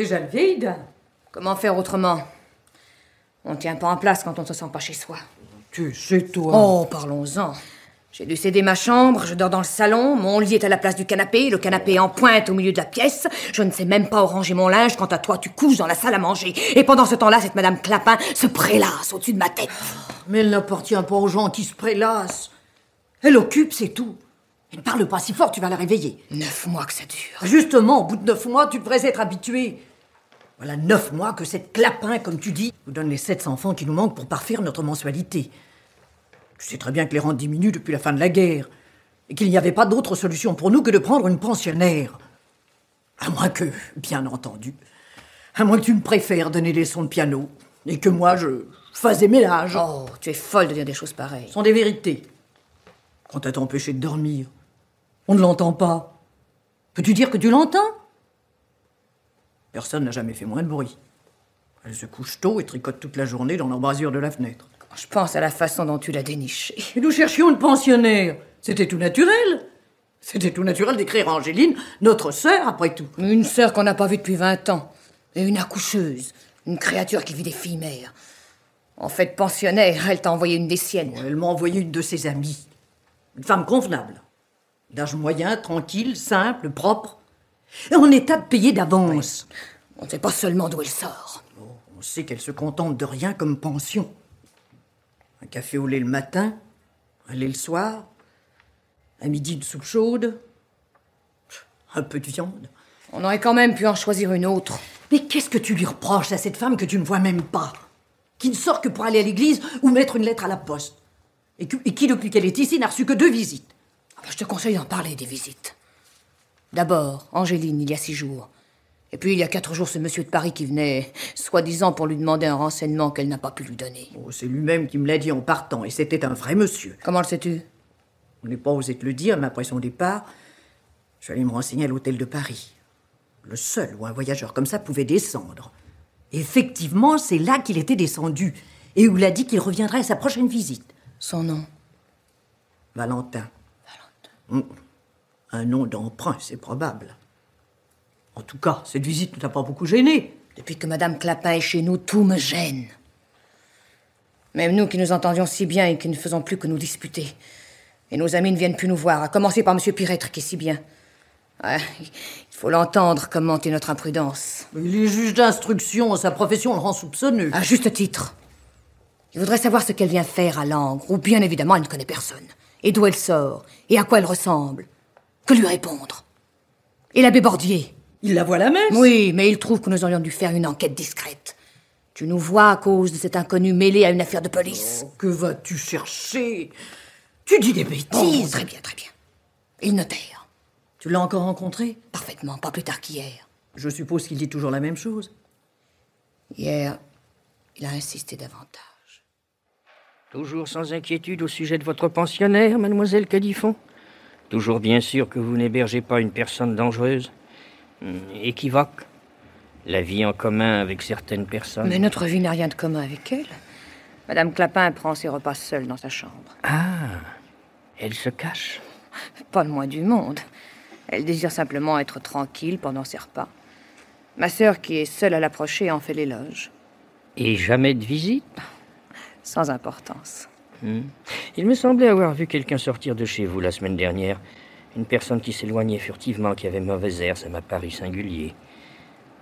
déjà levé, Ida? Comment faire autrement? On ne tient pas en place quand on ne se sent pas chez soi. Tu sais, toi... Oh, parlons-en. J'ai dû céder ma chambre, je dors dans le salon, mon lit est à la place du canapé, le canapé est en pointe au milieu de la pièce, je ne sais même pas où ranger mon linge, quant à toi, tu couches dans la salle à manger. Et pendant ce temps-là, cette madame Clapin se prélasse au-dessus de ma tête. Mais elle n'appartient pas aux gens qui se prélassent. Elle occupe, c'est tout. Et ne parle pas si fort, tu vas la réveiller. 9 mois que ça dure. Justement, au bout de 9 mois, tu devrais être habitué. Voilà 9 mois que cette Clapin, comme tu dis, nous donne les 700 francs qui nous manquent pour parfaire notre mensualité. Tu sais très bien que les rentes diminuent depuis la fin de la guerre et qu'il n'y avait pas d'autre solution pour nous que de prendre une pensionnaire. À moins que, bien entendu, à moins que tu me préfères donner des leçons de piano et que moi, je fasse des ménages. Oh, tu es folle de dire des choses pareilles. Ce sont des vérités. Quand à t'empêcher de dormir, on ne l'entend pas. Peux-tu dire que tu l'entends? Personne n'a jamais fait moins de bruit. Elle se couche tôt et tricote toute la journée dans l'embrasure de la fenêtre. Quand je pense à la façon dont tu l'as dénichée. Et nous cherchions une pensionnaire. C'était tout naturel. C'était tout naturel d'écrire à Angéline, notre sœur, après tout. Une sœur qu'on n'a pas vue depuis 20 ans. Et une accoucheuse. Une créature qui vit des filles mères. En fait, pensionnaire, elle t'a envoyé une des siennes. Elle m'a envoyé une de ses amies. Une femme convenable. D'âge moyen, tranquille, simple, propre. Et en état de payer d'avance. Oui. On ne sait pas seulement d'où elle sort. Oh, on sait qu'elle se contente de rien comme pension. Un café au lait le matin, un lait le soir, à midi une soupe chaude, un peu de viande. On aurait quand même pu en choisir une autre. Mais qu'est-ce que tu lui reproches à cette femme que tu ne vois même pas? Qui ne sort que pour aller à l'église ou mettre une lettre à la poste. Et qui, depuis qu'elle est ici, n'a reçu que 2 visites. Je te conseille d'en parler, des visites. D'abord, Angéline, il y a 6 jours. Et puis, il y a 4 jours, ce monsieur de Paris qui venait, soi-disant pour lui demander un renseignement qu'elle n'a pas pu lui donner. Oh, c'est lui-même qui me l'a dit en partant, et c'était un vrai monsieur. Comment le sais-tu? On n'est pas osé te le dire, mais après son départ, je suis allé me renseigner à l'hôtel de Paris. Le seul où un voyageur comme ça pouvait descendre. Et effectivement, c'est là qu'il était descendu, et où il a dit qu'il reviendrait à sa prochaine visite. Son nom? Valentin. Un nom d'emprunt, c'est probable. En tout cas, cette visite ne t'a pas beaucoup gêné. Depuis que Madame Clapin est chez nous, tout me gêne. Même nous qui nous entendions si bien et qui ne faisons plus que nous disputer. Et nos amis ne viennent plus nous voir, à commencer par Monsieur Pirêtre qui est si bien. Ouais, il faut l'entendre commenter notre imprudence. Il est juge d'instruction, sa profession le rend soupçonneux. À juste titre. Il voudrait savoir ce qu'elle vient faire à Langres, où bien évidemment elle ne connaît personne. Et d'où elle sort, et à quoi elle ressemble. Que lui répondre? Et l'abbé Bordier? Il la voit à la messe? Oui, mais il trouve que nous aurions dû faire une enquête discrète. Tu nous vois à cause de cet inconnu mêlé à une affaire de police. Oh, que vas-tu chercher? Tu dis des bêtises. Oh, très bien, très bien. Et le notaire? Tu l'as encore rencontré? Parfaitement, pas plus tard qu'hier. Je suppose qu'il dit toujours la même chose. Hier, il a insisté davantage. Toujours sans inquiétude au sujet de votre pensionnaire, mademoiselle Cadifon? Toujours bien sûr que vous n'hébergez pas une personne dangereuse? Équivoque? La vie en commun avec certaines personnes? Mais notre vie n'a rien de commun avec elle. Madame Clapin prend ses repas seule dans sa chambre. Ah, elle se cache? Pas le moins du monde. Elle désire simplement être tranquille pendant ses repas. Ma sœur, qui est seule à l'approcher, en fait l'éloge. Et jamais de visite? Sans importance. Il me semblait avoir vu quelqu'un sortir de chez vous la semaine dernière. Une personne qui s'éloignait furtivement, qui avait mauvais air, ça m'a paru singulier.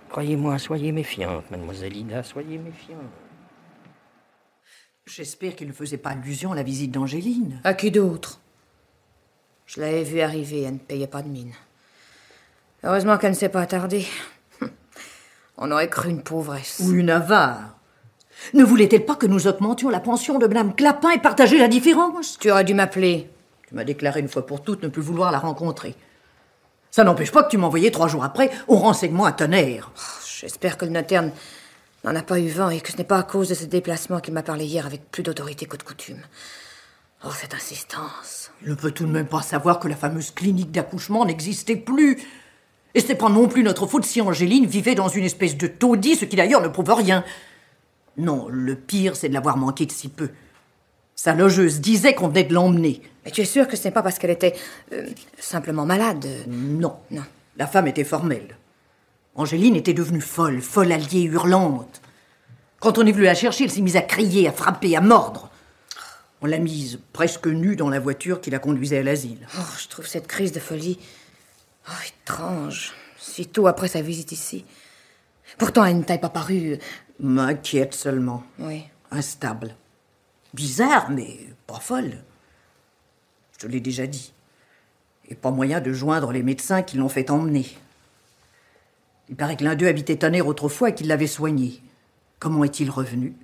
Croyez-moi, soyez méfiante, mademoiselle Ida, soyez méfiante. J'espère qu'il ne faisait pas allusion à la visite d'Angéline. À qui d'autre? Je l'avais vue arriver, elle ne payait pas de mine. Heureusement qu'elle ne s'est pas attardée. On aurait cru une pauvresse. Ou une avare. Ne voulait-elle pas que nous augmentions la pension de Madame Clapin et partager la différence? Tu aurais dû m'appeler. Tu m'as déclaré une fois pour toutes ne plus vouloir la rencontrer. Ça n'empêche pas que tu m'envoyais 3 jours après au renseignement à Tonnerre. J'espère que le notaire n'en a pas eu vent et que ce n'est pas à cause de ce déplacement qu'il m'a parlé hier avec plus d'autorité que de coutume. Oh, cette insistance. Il ne peut tout de même pas savoir que la fameuse clinique d'accouchement n'existait plus. Et ce n'est pas non plus notre faute si Angéline vivait dans une espèce de taudis, ce qui d'ailleurs ne prouve rien. Non, le pire, c'est de l'avoir manqué de si peu. Sa logeuse disait qu'on venait de l'emmener. Mais tu es sûr que ce n'est pas parce qu'elle était simplement malade? Non. Non. La femme était formelle. Angéline était devenue folle, folle alliée, hurlante. Quand on est venu la chercher, elle s'est mise à crier, à frapper, à mordre. On l'a mise presque nue dans la voiture qui la conduisait à l'asile. Oh, je trouve cette crise de folie étrange, si tôt après sa visite ici. Pourtant, elle ne t'a pas paru... M'inquiète seulement. Oui. Instable. Bizarre, mais pas folle. Je te l'ai déjà dit. Et pas moyen de joindre les médecins qui l'ont fait emmener. Il paraît que l'un d'eux habitait Tonnerre autrefois et qu'il l'avait soignée. Comment est-il revenu?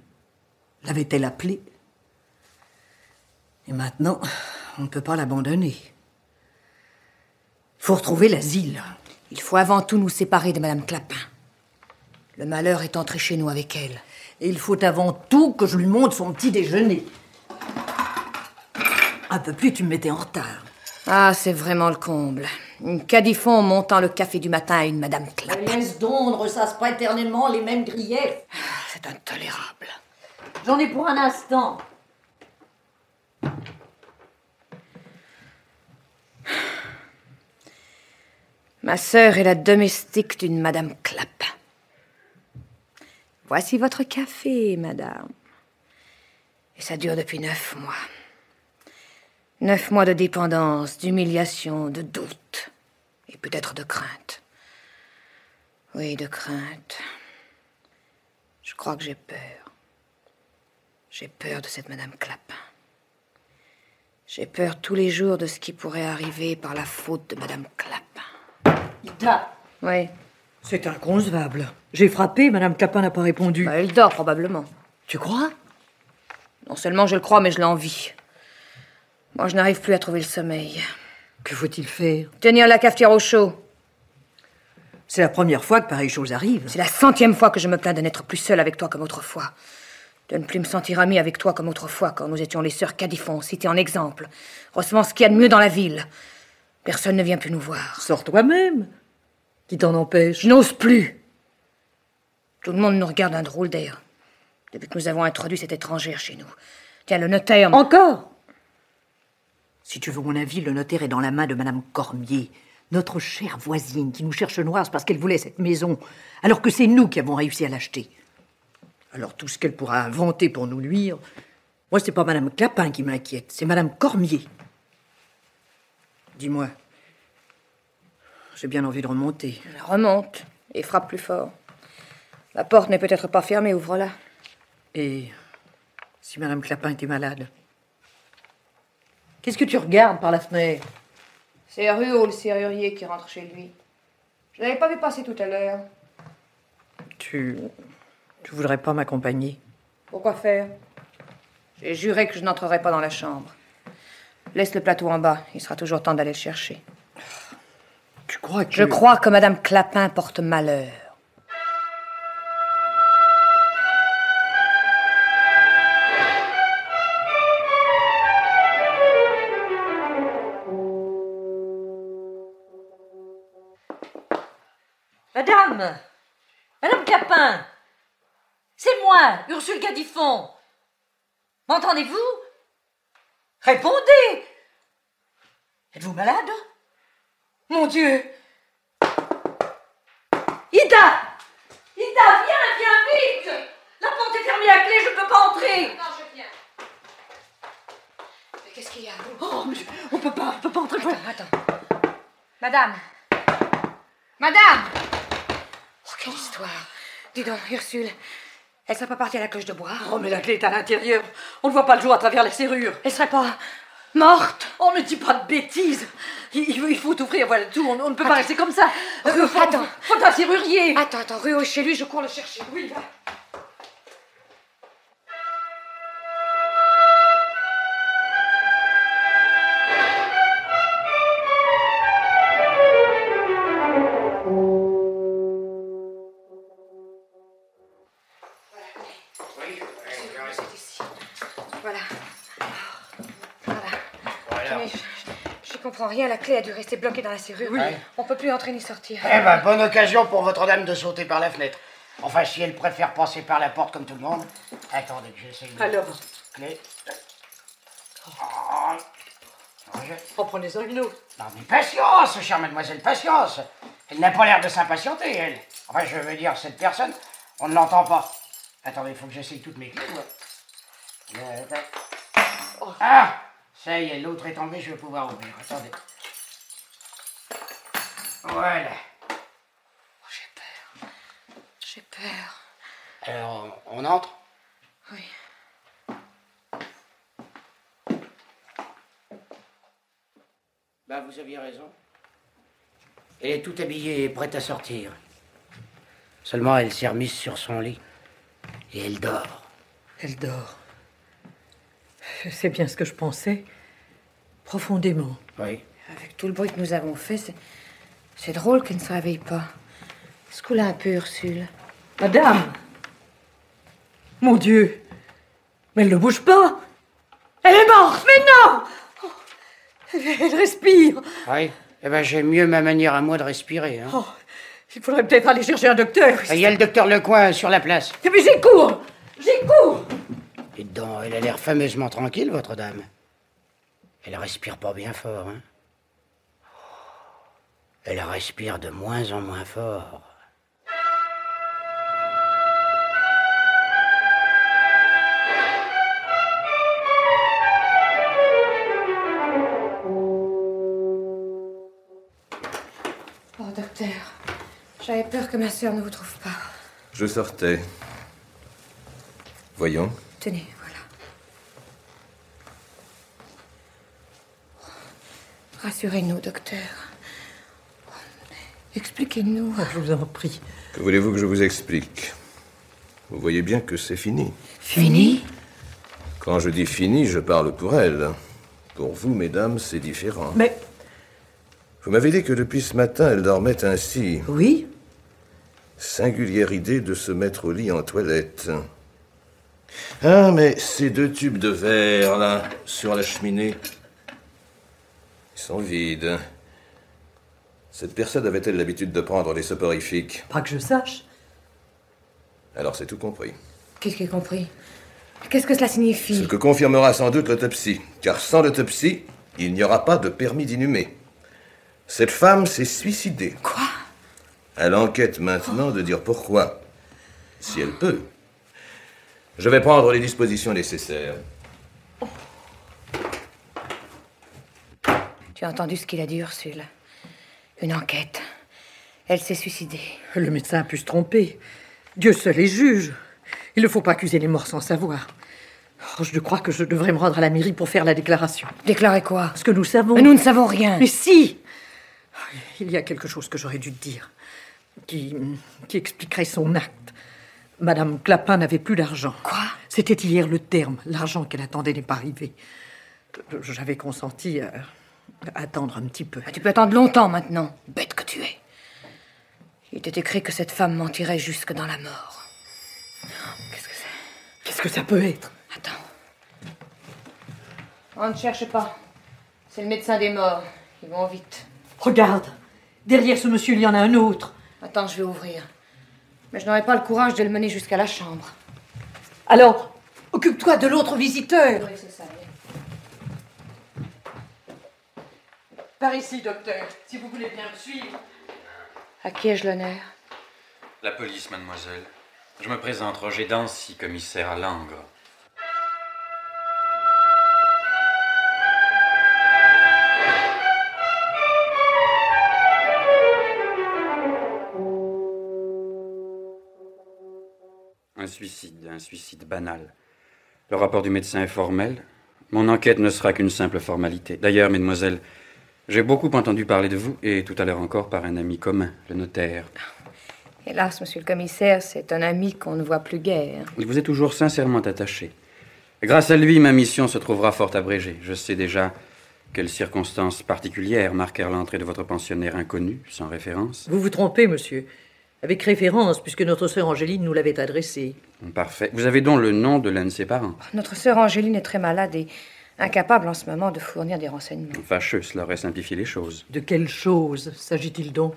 L'avait-elle appelé? Et maintenant, on ne peut pas l'abandonner. Il faut retrouver l'asile. Il faut avant tout nous séparer de Madame Clapin. Le malheur est entré chez nous avec elle. Et il faut avant tout que je lui montre son petit déjeuner. Un peu plus, tu me mettais en retard. Ah, c'est vraiment le comble. Une cadifon montant le café du matin à une Madame Clapin. Laisse donc, on ne ressasse pas éternellement les mêmes griefs. C'est intolérable. J'en ai pour un instant. Ma sœur est la domestique d'une Madame Clapin. Voici votre café, madame. Et ça dure depuis 9 mois. 9 mois de dépendance, d'humiliation, de doute. Et peut-être de crainte. Oui, de crainte. Je crois que j'ai peur. J'ai peur de cette Madame Clapin. J'ai peur tous les jours de ce qui pourrait arriver par la faute de Madame Clapin. Ida. Oui. C'est inconcevable. J'ai frappé, Madame Clapin n'a pas répondu. Bah, elle dort, probablement. Tu crois? Non seulement je le crois, mais je l'envie. Moi, je n'arrive plus à trouver le sommeil. Que faut-il faire? Tenir la cafetière au chaud. C'est la première fois que pareille chose arrive. C'est la 100e fois que je me plains de n'être plus seule avec toi comme autrefois. De ne plus me sentir amie avec toi comme autrefois, quand nous étions les sœurs Cadifon, citées en exemple, recevant ce qu'il y a de mieux dans la ville. Personne ne vient plus nous voir. Sors toi-même. Qui t'en empêche? Je n'ose plus. Tout le monde nous regarde d'un drôle d'air. Depuis que nous avons introduit cette étrangère chez nous. Tiens, le notaire... Encore? Si tu veux mon avis, le notaire est dans la main de Madame Cormier, notre chère voisine, qui nous cherche noirs parce qu'elle voulait cette maison, alors que c'est nous qui avons réussi à l'acheter. Alors tout ce qu'elle pourra inventer pour nous nuire... Moi, c'est pas Madame Clapin qui m'inquiète, c'est Madame Cormier. Dis-moi, j'ai bien envie de remonter. Remonte et frappe plus fort. La porte n'est peut-être pas fermée, ouvre-la. Et si Madame Clapin était malade? Qu'est-ce que tu regardes par la fenêtre? C'est Ruot, le serrurier, qui rentre chez lui. Je l'avais pas vu passer tout à l'heure. Tu voudrais pas m'accompagner? Pourquoi faire? J'ai juré que je n'entrerais pas dans la chambre. Laisse le plateau en bas, il sera toujours temps d'aller le chercher. Tu crois que... Je crois que Madame Clapin porte malheur. Madame Clapin, c'est moi, Ursule Cadifon. M'entendez-vous? Répondez! Êtes-vous malade? Mon Dieu! Ida! Ida, viens vite! La porte est fermée à clé, je ne peux pas entrer! Non, je viens. Mais qu'est-ce qu'il y a? Oh, mais on peut pas entrer. Attends. Madame! Madame! Oh, quelle histoire! Dis donc, Ursule, elle serait pas partie à la cloche de bois? Oh, mais la clé est à l'intérieur. On ne voit pas le jour à travers la serrure. Elle serait pas morte? Oh, ne dis pas de bêtises. Il faut ouvrir, voilà tout. On ne peut pas rester comme ça. Attends. Faut un serrurier. Attends, Ruot est chez lui, je cours le chercher. Oui, va. Je comprends rien, la clé a dû rester bloquée dans la serrure. Oui. On peut plus entrer ni sortir. Eh ben, bonne occasion pour votre dame de sauter par la fenêtre. Enfin, si elle préfère passer par la porte comme tout le monde. Attendez que j'essaie de... Alors, Clé. reprenez-en une autre. Non, mais patience, chère mademoiselle, patience. Elle n'a pas l'air de s'impatienter, elle. Enfin, je veux dire, cette personne, on ne l'entend pas. Attendez, il faut que j'essaye toutes mes clés. Ah! Ça y est, l'autre est tombé, je vais pouvoir ouvrir. Attendez. Voilà. J'ai peur. J'ai peur. Alors, on entre? Oui. Bah, vous aviez raison. Elle est toute habillée et prête à sortir. Seulement, elle s'est remise sur son lit. Et elle dort. Elle dort. C'est bien ce que je pensais. Profondément. Oui. Avec tout le bruit que nous avons fait, c'est drôle qu'elle ne se réveille pas. Secoue-la un peu, Ursule. Madame! Mon Dieu! Mais elle ne bouge pas! Elle est morte! Mais non! Oh, elle respire! Oui. Eh ben, j'aime mieux ma manière à moi de respirer. Hein. Oh, il faudrait peut-être aller chercher un docteur. Il y a le docteur Lecoin sur la place. Mais j'y cours! J'y cours! Et dedans, elle a l'air fameusement tranquille, votre dame. Elle respire pas bien fort, hein. Elle respire de moins en moins fort. Oh, docteur, j'avais peur que ma sœur ne vous trouve pas. Je sortais. Voyons. Tenez, voilà. Rassurez-nous, docteur. Expliquez-nous. Oh, je vous en prie. Que voulez-vous que je vous explique? Vous voyez bien que c'est fini. Fini? Quand je dis fini, je parle pour elle. Pour vous, mesdames, c'est différent. Mais... Vous m'avez dit que depuis ce matin, elle dormait ainsi. Oui? Singulière idée de se mettre au lit en toilette. Ah, mais ces deux tubes de verre, là, sur la cheminée, ils sont vides. Cette personne avait-elle l'habitude de prendre des soporifiques? Pas que je sache. Alors c'est tout compris. Qu'est-ce qu'il a compris? Qu'est-ce que cela signifie? Ce que confirmera sans doute l'autopsie. Car sans l'autopsie, il n'y aura pas de permis d'inhumer. Cette femme s'est suicidée. Quoi? À l'enquête maintenant de dire pourquoi. Si elle peut. Je vais prendre les dispositions nécessaires. Tu as entendu ce qu'il a dit, Ursule? Une enquête. Elle s'est suicidée. Le médecin a pu se tromper. Dieu seul est juge. Il ne faut pas accuser les morts sans savoir. Oh, je crois que je devrais me rendre à la mairie pour faire la déclaration. Déclarer quoi? Ce que nous savons. Mais nous ne savons rien. Mais si! Il y a quelque chose que j'aurais dû te dire, qui expliquerait son acte. Madame Clapin n'avait plus d'argent. Quoi? C'était hier le terme. L'argent qu'elle attendait n'est pas arrivé. J'avais consenti à attendre un petit peu. Tu peux attendre longtemps maintenant, bête que tu es. Il était écrit que cette femme mentirait jusque dans la mort. Qu'est-ce que c'est? Qu'est-ce que ça peut être? Attends. On ne cherche pas. C'est le médecin des morts. Ils vont vite. Regarde, derrière ce monsieur, il y en a un autre. Attends, je vais ouvrir. Mais je n'aurai pas le courage de le mener jusqu'à la chambre. Alors, occupe-toi de l'autre visiteur. Oui, c'est ça. Oui. Par ici, docteur, si vous voulez bien me suivre. À qui ai-je l'honneur? La police, mademoiselle. Je me présente, Roger Dancy, commissaire à Langres. Un suicide banal. Le rapport du médecin est formel. Mon enquête ne sera qu'une simple formalité. D'ailleurs, mesdemoiselles, j'ai beaucoup entendu parler de vous, et tout à l'heure encore par un ami commun, le notaire. Hélas, monsieur le commissaire, c'est un ami qu'on ne voit plus guère. Il vous est toujours sincèrement attaché. Grâce à lui, ma mission se trouvera fort abrégée. Je sais déjà quelles circonstances particulières marquèrent l'entrée de votre pensionnaire inconnu, sans référence. Vous vous trompez, monsieur. Avec référence, puisque notre sœur Angéline nous l'avait adressé. Parfait. Vous avez donc le nom de l'un de ses parents. Notre sœur Angéline est très malade et incapable en ce moment de fournir des renseignements. Fâcheux, cela aurait simplifié les choses. De quelle chose s'agit-il donc?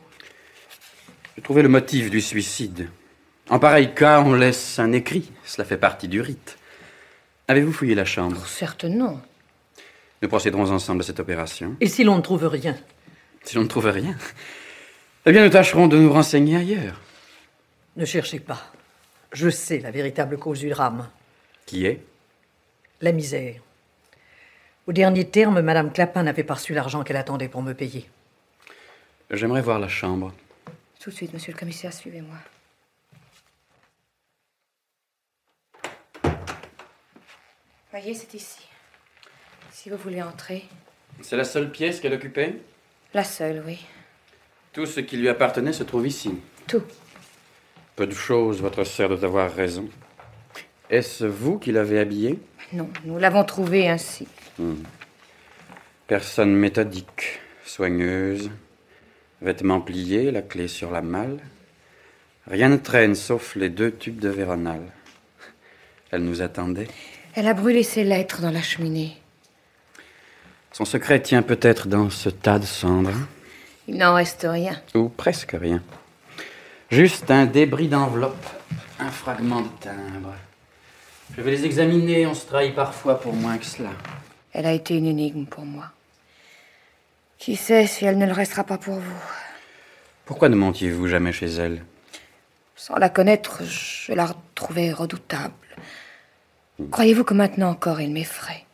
J'ai trouvé le motif du suicide. En pareil cas, on laisse un écrit. Cela fait partie du rite. Avez-vous fouillé la chambre? Oh, certes non. Nous procéderons ensemble à cette opération. Et si l'on ne trouve rien? Si l'on ne trouve rien, eh bien, nous tâcherons de nous renseigner ailleurs. Ne cherchez pas. Je sais la véritable cause du drame. Qui est? La misère. Au dernier terme, Madame Clapin n'avait pas reçu l'argent qu'elle attendait pour me payer. J'aimerais voir la chambre. Tout de suite, monsieur le commissaire, suivez-moi. Voyez, c'est ici. Si vous voulez entrer. C'est la seule pièce qu'elle occupait? La seule, oui. Tout ce qui lui appartenait se trouve ici. Tout. Peu de choses, votre sœur doit avoir raison. Est-ce vous qui l'avez habillée? Non, nous l'avons trouvée ainsi. Personne méthodique, soigneuse, vêtements pliés, la clé sur la malle. Rien ne traîne sauf les 2 tubes de Véronal. Elle nous attendait. Elle a brûlé ses lettres dans la cheminée. Son secret tient peut-être dans ce tas de cendres. Il n'en reste rien. Ou presque rien. Juste un débris d'enveloppe, un fragment de timbre. Je vais les examiner, on se trahit parfois pour moins que cela. Elle a été une énigme pour moi. Qui sait si elle ne le restera pas pour vous? Pourquoi ne montiez-vous jamais chez elle? Sans la connaître, je la trouvais redoutable. Croyez-vous que maintenant encore elle m'effraie?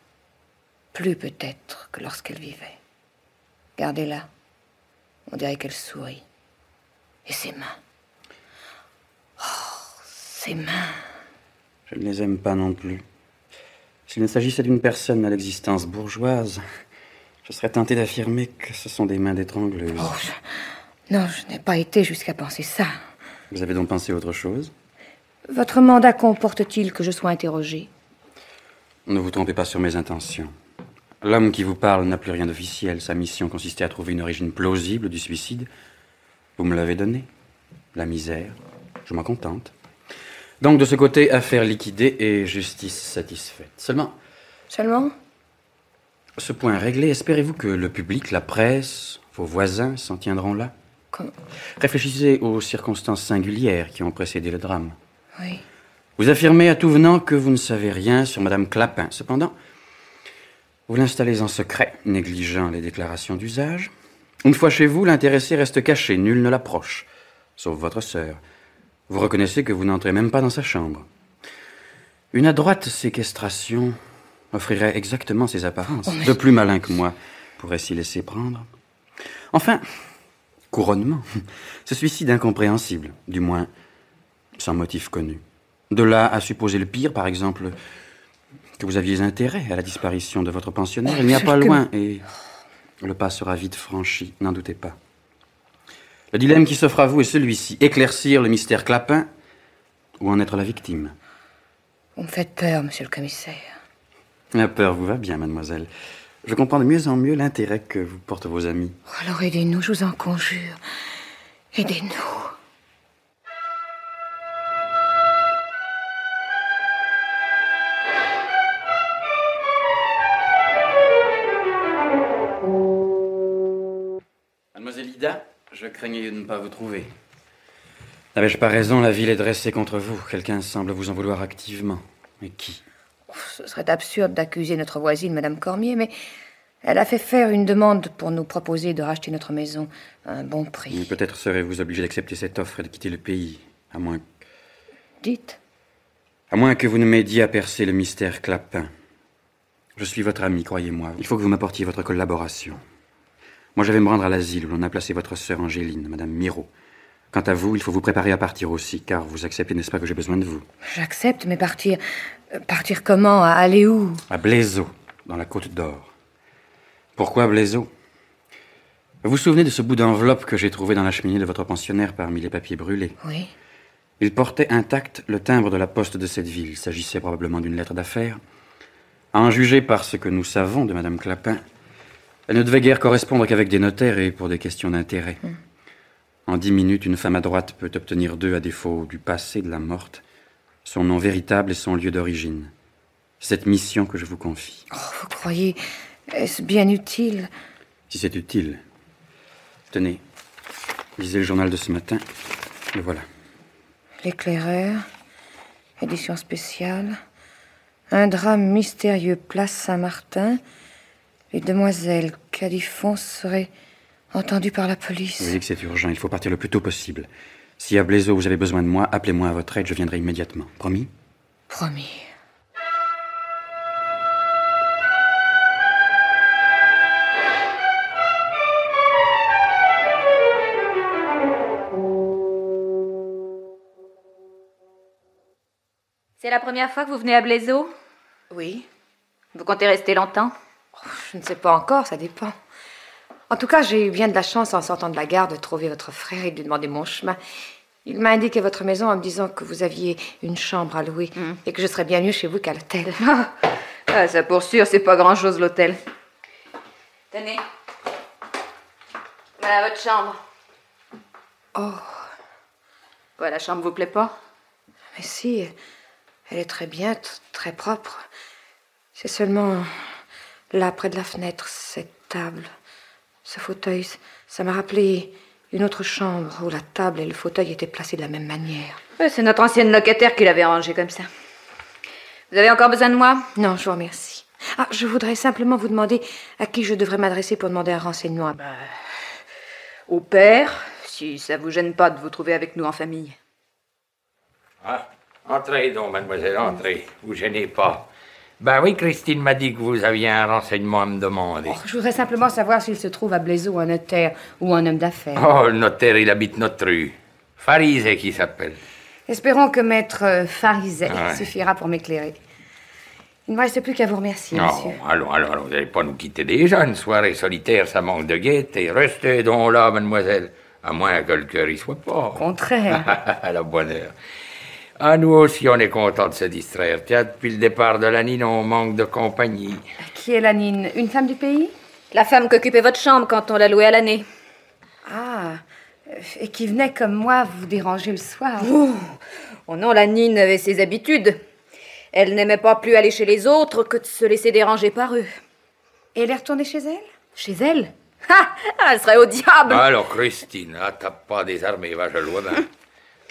Plus peut-être que lorsqu'elle vivait. Regardez-la. On dirait qu'elle sourit. Et ses mains. Oh, ses mains. Je ne les aime pas non plus. S'il ne s'agissait d'une personne à l'existence bourgeoise, je serais tenté d'affirmer que ce sont des mains d'étrangleuse. Oh, non, je n'ai pas été jusqu'à penser ça. Vous avez donc pensé à autre chose? Votre mandat comporte-t-il que je sois interrogée? Ne vous trompez pas sur mes intentions. L'homme qui vous parle n'a plus rien d'officiel. Sa mission consistait à trouver une origine plausible du suicide. Vous me l'avez donné. La misère. Je m'en contente. Donc, de ce côté, affaire liquidée et justice satisfaite. Seulement, ce point réglé, espérez-vous que le public, la presse, vos voisins s'en tiendront là? Comment? Réfléchissez aux circonstances singulières qui ont précédé le drame. Oui. Vous affirmez à tout venant que vous ne savez rien sur Madame Clapin. Cependant, vous l'installez en secret, négligeant les déclarations d'usage. Une fois chez vous, l'intéressé reste caché, nul ne l'approche, sauf votre sœur. Vous reconnaissez que vous n'entrez même pas dans sa chambre. Une adroite séquestration offrirait exactement ces apparences. Oh, mais... De plus malin que moi pourrait s'y laisser prendre. Enfin, couronnement. Ce suicide incompréhensible, du moins sans motif connu. De là à supposer le pire, par exemple, que vous aviez intérêt à la disparition de votre pensionnaire, il n'y a pas loin, et le pas sera vite franchi, n'en doutez pas. Le dilemme qui s'offre à vous est celui-ci, éclaircir le mystère Clapin ou en être la victime. Vous me faites peur, monsieur le commissaire. La peur vous va bien, mademoiselle. Je comprends de mieux en mieux l'intérêt que vous portent vos amis. Oh, alors aidez-nous, je vous en conjure. Aidez-nous. Mademoiselle Ida, je craignais de ne pas vous trouver. N'avais-je pas raison? La ville est dressée contre vous. Quelqu'un semble vous en vouloir activement. Mais qui? Ce serait absurde d'accuser notre voisine, Madame Cormier, mais elle a fait faire une demande pour nous proposer de racheter notre maison à un bon prix. Mais peut-être serez-vous obligé d'accepter cette offre et de quitter le pays, à moins... Dites. À moins que vous ne m'aidiez à percer le mystère Clapin. Je suis votre ami, croyez-moi. Il faut que vous m'apportiez votre collaboration. Moi, je vais me rendre à l'asile où l'on a placé votre sœur Angéline, Madame Miro. Quant à vous, il faut vous préparer à partir aussi, car vous acceptez, n'est-ce pas, que j'ai besoin de vous? J'accepte, mais partir... Partir comment? Aller où? À Blaiseau, dans la Côte d'Or. Pourquoi Blaiseau? Vous vous souvenez de ce bout d'enveloppe que j'ai trouvé dans la cheminée de votre pensionnaire parmi les papiers brûlés? Oui. Il portait intact le timbre de la poste de cette ville. Il s'agissait probablement d'une lettre d'affaires. À en juger par ce que nous savons de Madame Clapin, elle ne devait guère correspondre qu'avec des notaires et pour des questions d'intérêt. En 10 minutes, une femme adroite peut obtenir d'eux, à défaut du passé de la morte, son nom véritable et son lieu d'origine. Cette mission que je vous confie. Oh, vous croyez... Est-ce bien utile? Si c'est utile. Tenez, lisez le journal de ce matin. Le voilà. L'éclaireur, édition spéciale. Un drame mystérieux, place Saint-Martin. Les demoiselles Califon seraient entendues par la police. Vous voyez que c'est urgent, il faut partir le plus tôt possible. Si à Blaiseau vous avez besoin de moi, appelez-moi à votre aide, je viendrai immédiatement. Promis? Promis. C'est la première fois que vous venez à Blaiseau? Oui. Vous comptez rester longtemps? Je ne sais pas encore, ça dépend. En tout cas, j'ai eu bien de la chance en sortant de la gare de trouver votre frère et de lui demander mon chemin. Il m'a indiqué votre maison en me disant que vous aviez une chambre à louer et que je serais bien mieux chez vous qu'à l'hôtel. Ah, ça pour sûr, c'est pas grand-chose l'hôtel. Tenez. Voilà votre chambre. Oh, Quoi, la chambre vous plaît pas? mais si, elle est très bien, très propre. C'est seulement là, près de la fenêtre, cette table, ce fauteuil, ça m'a rappelé une autre chambre où la table et le fauteuil étaient placés de la même manière. Ouais, c'est notre ancienne locataire qui l'avait rangé comme ça. Vous avez encore besoin de moi? Non, je vous remercie. Ah, je voudrais simplement vous demander à qui je devrais m'adresser pour demander un renseignement. Au père, si ça vous gêne pas de vous trouver avec nous en famille. Ah, entrez donc, mademoiselle, entrez. Vous gênez pas. Ben oui, Christine m'a dit que vous aviez un renseignement à me demander. Oh, je voudrais simplement savoir s'il se trouve à Blaiseau un notaire ou un homme d'affaires. Oh, le notaire, il habite notre rue. Farizet qui s'appelle. Espérons que maître Farizet Ouais. suffira pour m'éclairer. Il ne me reste plus qu'à vous remercier, Non, monsieur. allons, vous n'allez pas nous quitter déjà. Une soirée solitaire, ça manque de gaieté. Restez donc là, mademoiselle. À moins que le cœur y soit pas. Au contraire. À la bonne heure. Ah, nous aussi, on est contents de se distraire. Tiens, depuis le départ de la Nine, on manque de compagnie. Qui est la Nine? Une femme du pays? La femme qu'occupait votre chambre quand on l'a louée à l'année. Ah, et qui venait comme moi vous déranger le soir. Oh non, la Nine avait ses habitudes. Elle n'aimait pas plus aller chez les autres que de se laisser déranger par eux. Et elle est retournée chez elle? Chez elle? Ah, elle serait au diable! Alors, Christine, tape pas des armées, va, je le vois bien.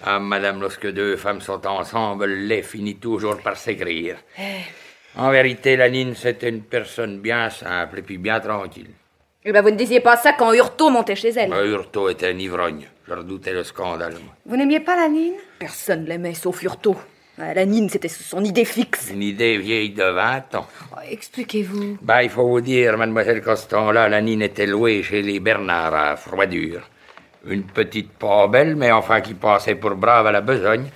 Ah, madame, lorsque deux femmes sont ensemble, le lait finit toujours par s'aigrir. En vérité, la Nine, c'était une personne bien simple et puis bien tranquille. Eh ben, vous ne disiez pas ça quand Hurtaud montait chez elle. Hurtaud était un ivrogne. Je redoutais le scandale, moi. Vous n'aimiez pas la Nine? Personne l'aimait, sauf Hurtaud. La Nine, c'était son idée fixe. Une idée vieille de 20 ans. Oh, expliquez-vous. Ben, il faut vous dire, mademoiselle Coston-là, la Nine était louée chez les Bernard à Froidure. Une petite pas belle, mais enfin qui passait pour brave à la besogne,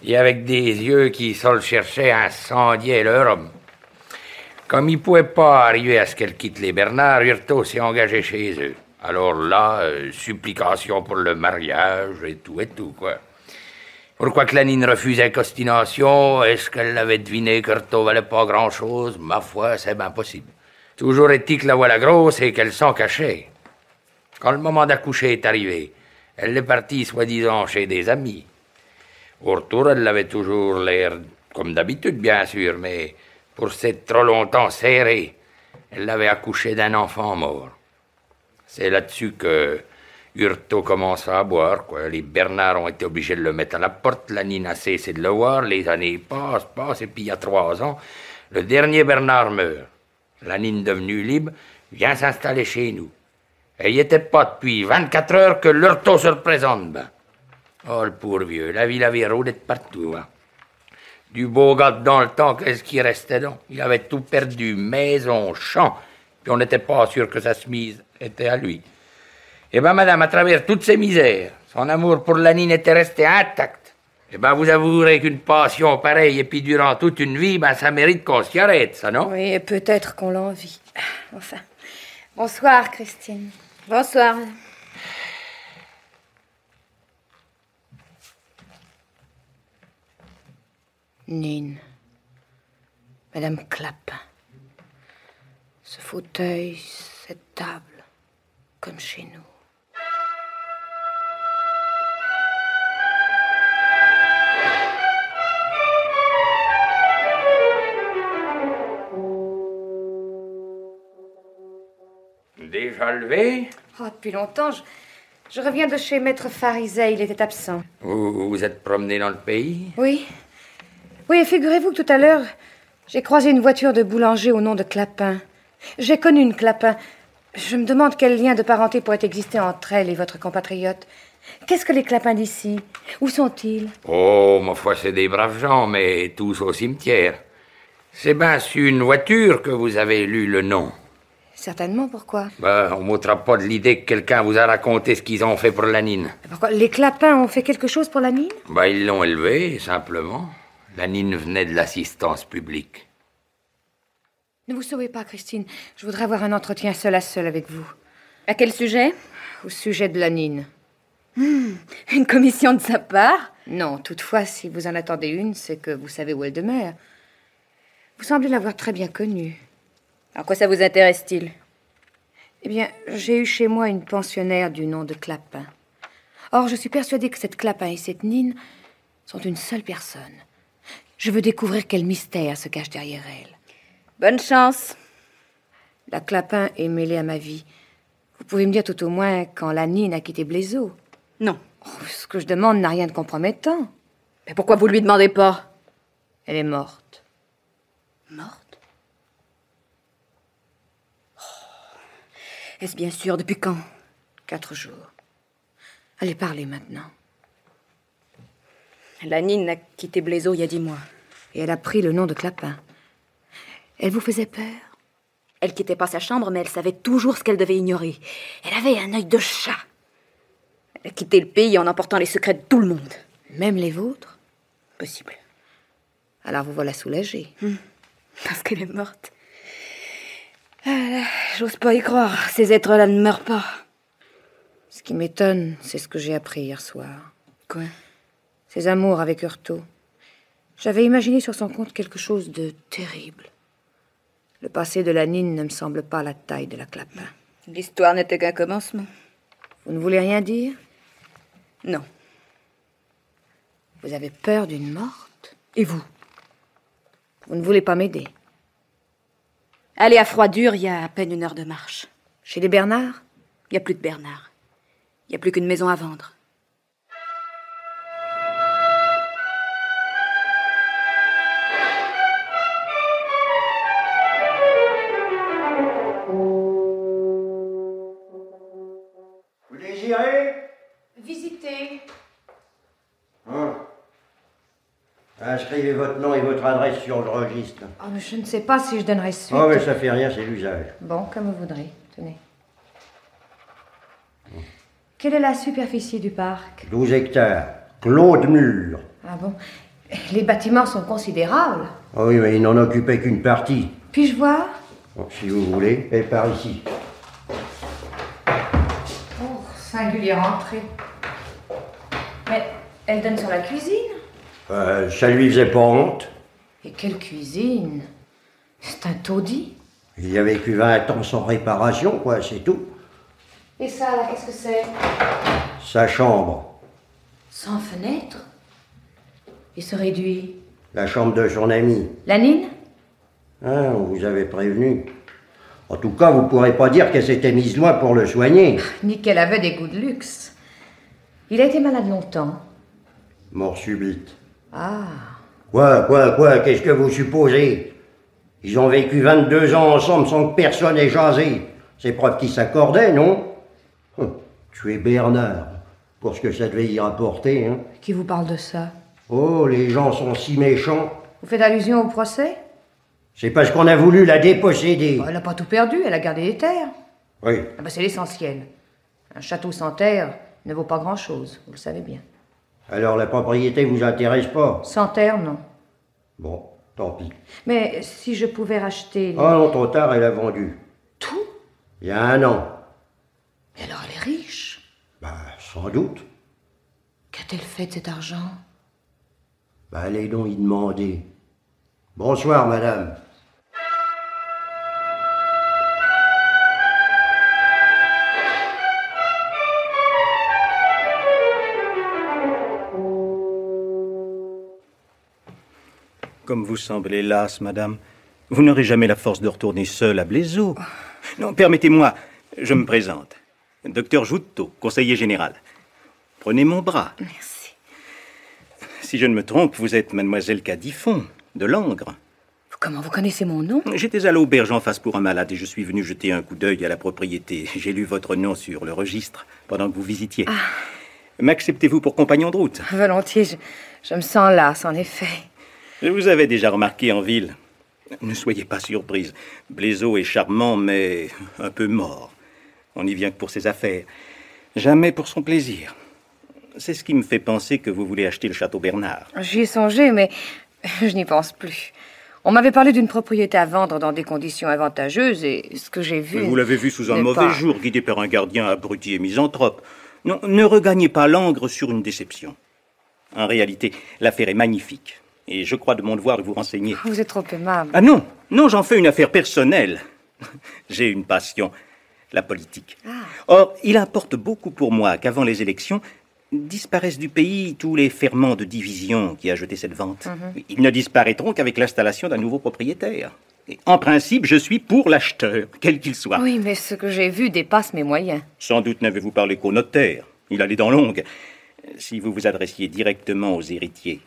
et avec des yeux qui se le cherchaient à incendier leur homme. Comme il ne pouvait pas arriver à ce qu'elle quitte les Bernard, Hurtaud s'est engagé chez eux. Alors là, supplication pour le mariage et tout, quoi. Pourquoi que la Nine refusait Costination? Est-ce qu'elle avait deviné qu'Hurtaud valait pas grand-chose? Ma foi, c'est bien possible. Toujours est-il que la voilà grosse et qu'elle s'en cachait. Quand le moment d'accoucher est arrivé, elle est partie, soi-disant, chez des amis. Au retour, elle avait toujours l'air, comme d'habitude, bien sûr, mais pour s'être trop longtemps serrée, elle avait accouché d'un enfant mort. C'est là-dessus que Hurtaud commença à boire, quoi. Les Bernard ont été obligés de le mettre à la porte, la Nine a cessé de le voir, les années passent, et puis il y a 3 ans, le dernier Bernard meurt. La Nine, devenue libre, vient s'installer chez nous. Et il n'y était pas depuis 24 heures que l'Hurtaud se représente. Ben. Oh, le pauvre vieux, la vie l'avait rôdé de partout. Hein. Du beau gars dans le temps, qu'est-ce qui restait donc? Il avait tout perdu, maison, champ, puis on n'était pas sûr que sa chemise était à lui. Eh bien, madame, à travers toutes ces misères, son amour pour la Nine était resté intact. Eh bien, vous avouerez qu'une passion pareille, et puis durant toute une vie, ben, ça mérite qu'on s'y arrête, ça, non? Oui, peut-être qu'on l'envie. Enfin. Bonsoir, Christine. Bonsoir. Nine. Madame Clapin. Ce fauteuil, cette table, comme chez nous. Déjà levé? Oh, depuis longtemps, je reviens de chez maître Farizet, il était absent. Vous vous êtes promené dans le pays? Oui. Oui, et figurez-vous que tout à l'heure, j'ai croisé une voiture de boulanger au nom de Clapin. J'ai connu une Clapin. Je me demande quel lien de parenté pourrait exister entre elle et votre compatriote. Qu'est-ce que les Clapin d'ici? Où sont-ils? Oh, ma foi, c'est des braves gens, mais tous au cimetière. C'est bien sur une voiture que vous avez lu le nom. Certainement, pourquoi? Ben, on m'ôtera pas de l'idée que quelqu'un vous a raconté ce qu'ils ont fait pour la Nine. Pourquoi? Les Clapin ont fait quelque chose pour la Nine? Ben, ils l'ont élevée, simplement. La Nine venait de l'assistance publique. Ne vous sauvez pas, Christine. Je voudrais avoir un entretien seul à seul avec vous. À quel sujet? Au sujet de la Nine. Une commission de sa part? Non, toutefois, si vous en attendez une, c'est que vous savez où elle demeure. Vous semblez l'avoir très bien connue. En quoi ça vous intéresse-t-il? Eh bien, j'ai eu chez moi une pensionnaire du nom de Clapin. Or, je suis persuadée que cette Clapin et cette Nine sont une seule personne. Je veux découvrir quel mystère se cache derrière elle. Bonne chance. La Clapin est mêlée à ma vie. Vous pouvez me dire tout au moins quand la Nine a quitté Blaiseau. Non. Oh, ce que je demande n'a rien de compromettant. Mais pourquoi vous lui demandez pas? Elle est morte. Morte? Est-ce bien sûr? Depuis quand? 4 jours. Allez, parlez maintenant. La Nine a quitté Blaiseau il y a 10 mois. Et elle a pris le nom de Clapin. Elle vous faisait peur? Elle quittait pas sa chambre, mais elle savait toujours ce qu'elle devait ignorer. Elle avait un œil de chat. Elle a quitté le pays en emportant les secrets de tout le monde. Même les vôtres? Possible. Alors vous voilà soulagée. Parce qu'elle est morte. Ah là, j'ose pas y croire. Ces êtres-là ne meurent pas. Ce qui m'étonne, c'est ce que j'ai appris hier soir. Quoi? Ses amours avec Hurtaud. J'avais imaginé sur son compte quelque chose de terrible. Le passé de la Nine ne me semble pas la taille de la Clapin. L'histoire n'était qu'un commencement. Vous ne voulez rien dire? Non. Vous avez peur d'une morte? Et vous? Vous ne voulez pas m'aider? Aller à Froidure, il y a à peine 1 heure de marche. Chez les Bernard? Il n'y a plus de Bernard. Il n'y a plus qu'une maison à vendre. Vous désirez? Visiter. Inscrivez votre nom et votre adresse sur le registre. Oh, mais je ne sais pas si je donnerai suite. Oh, mais ça fait rien, c'est l'usage. Bon, comme vous voudrez. Tenez. Quelle est la superficie du parc? 12 hectares. Clos de mur. Ah bon? Les bâtiments sont considérables. Oh oui, mais il n'en occupait qu'une partie. Puis-je voir? Bon, si vous voulez, et par ici. Oh, singulière entrée. Mais elle donne sur la cuisine. Ça lui faisait pas honte. Et quelle cuisine? C'est un taudis. Il y a vécu 20 ans sans réparation, quoi, c'est tout. Et ça, là, qu'est-ce que c'est? Sa chambre. Sans fenêtre? Et ce réduit? La chambre de son ami. La Nine? Ah, on vous avait prévenu. En tout cas, vous pourrez pas dire qu'elle s'était mise loin pour le soigner. Ni qu'elle avait des goûts de luxe. Il a été malade longtemps. Mort subite. Ah. Quoi, qu'est-ce que vous supposez? Ils ont vécu 22 ans ensemble sans que personne ait jasé. C'est preuve qu'ils s'accordaient, non? Tuer Bernard, pour ce que ça devait y rapporter, hein? Qui vous parle de ça? Oh, les gens sont si méchants. Vous faites allusion au procès? C'est parce qu'on a voulu la déposséder. Oh, elle n'a pas tout perdu, elle a gardé les terres. Oui. Ah ben, c'est l'essentiel. Un château sans terre ne vaut pas grand-chose, vous le savez bien. Alors la propriété vous intéresse pas? Sans terre, non. Bon, tant pis. Mais si je pouvais racheter... Oh non, trop tard, elle a vendu. Tout? Il y a 1 an. Mais alors elle est riche. Bah, sans doute. Qu'a-t-elle fait de cet argent? Bah, allez donc y demander. Bonsoir, madame. Comme vous semblez lasse, madame, vous n'aurez jamais la force de retourner seule à Blaiseau. Non, permettez-moi, je me présente. Docteur Jouteau, conseiller général. Prenez mon bras. Merci. Si je ne me trompe, vous êtes mademoiselle Cadifon, de Langres. Comment vous connaissez mon nom? J'étais à l'auberge en face pour un malade et je suis venu jeter un coup d'œil à la propriété. J'ai lu votre nom sur le registre pendant que vous visitiez. M'acceptez-vous pour compagnon de route? Volontiers, je me sens lasse, en effet. Je vous avais déjà remarqué en ville. Ne soyez pas surprise. Blézo est charmant, mais un peu mort. On n'y vient que pour ses affaires, jamais pour son plaisir. C'est ce qui me fait penser que vous voulez acheter le château Bernard. J'y ai songé, mais je n'y pense plus. On m'avait parlé d'une propriété à vendre dans des conditions avantageuses, et ce que j'ai vu... Vous l'avez vu sous un mauvais jour, guidé par un gardien abruti et misanthrope. Non, ne regagnez pas l'angre sur une déception. En réalité, l'affaire est magnifique. Et je crois de mon devoir de vous renseigner. Vous êtes trop aimable. Ah non, non, j'en fais une affaire personnelle. J'ai une passion, la politique. Or, il importe beaucoup pour moi qu'avant les élections, disparaissent du pays tous les ferments de division qui a jeté cette vente. Ils ne disparaîtront qu'avec l'installation d'un nouveau propriétaire. Et en principe, je suis pour l'acheteur, quel qu'il soit. Oui, mais ce que j'ai vu dépasse mes moyens. Sans doute n'avez-vous parlé qu'au notaire. Il a les dents longues. Si vous vous adressiez directement aux héritiers,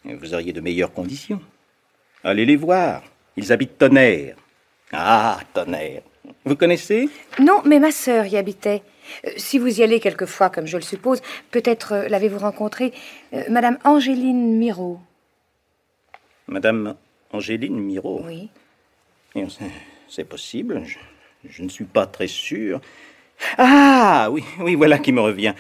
vous auriez de meilleures conditions. Allez les voir. Ils habitent Tonnerre. Ah, Tonnerre. Vous connaissez? Non, mais ma sœur y habitait. Si vous y allez quelquefois, comme je le suppose, peut-être l'avez-vous rencontrée, Madame Angéline Miraut. Madame Angéline Miraut? Oui. C'est possible. Je ne suis pas très sûr. Ah, oui, oui, voilà qui me revient.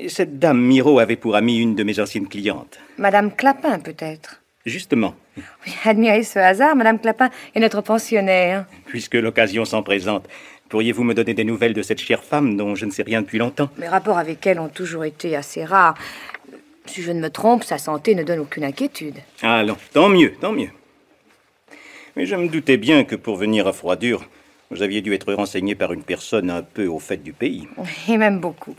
Cette dame Miraut avait pour amie une de mes anciennes clientes. Madame Clapin, peut-être. Justement. Oui, admirez ce hasard, Madame Clapin est notre pensionnaire. Puisque l'occasion s'en présente, pourriez-vous me donner des nouvelles de cette chère femme dont je ne sais rien depuis longtemps? Mes rapports avec elle ont toujours été assez rares. Si je ne me trompe, sa santé ne donne aucune inquiétude. Allons, tant mieux, tant mieux. Mais je me doutais bien que pour venir à Froidure, vous aviez dû être renseigné par une personne un peu au fait du pays. Et même beaucoup.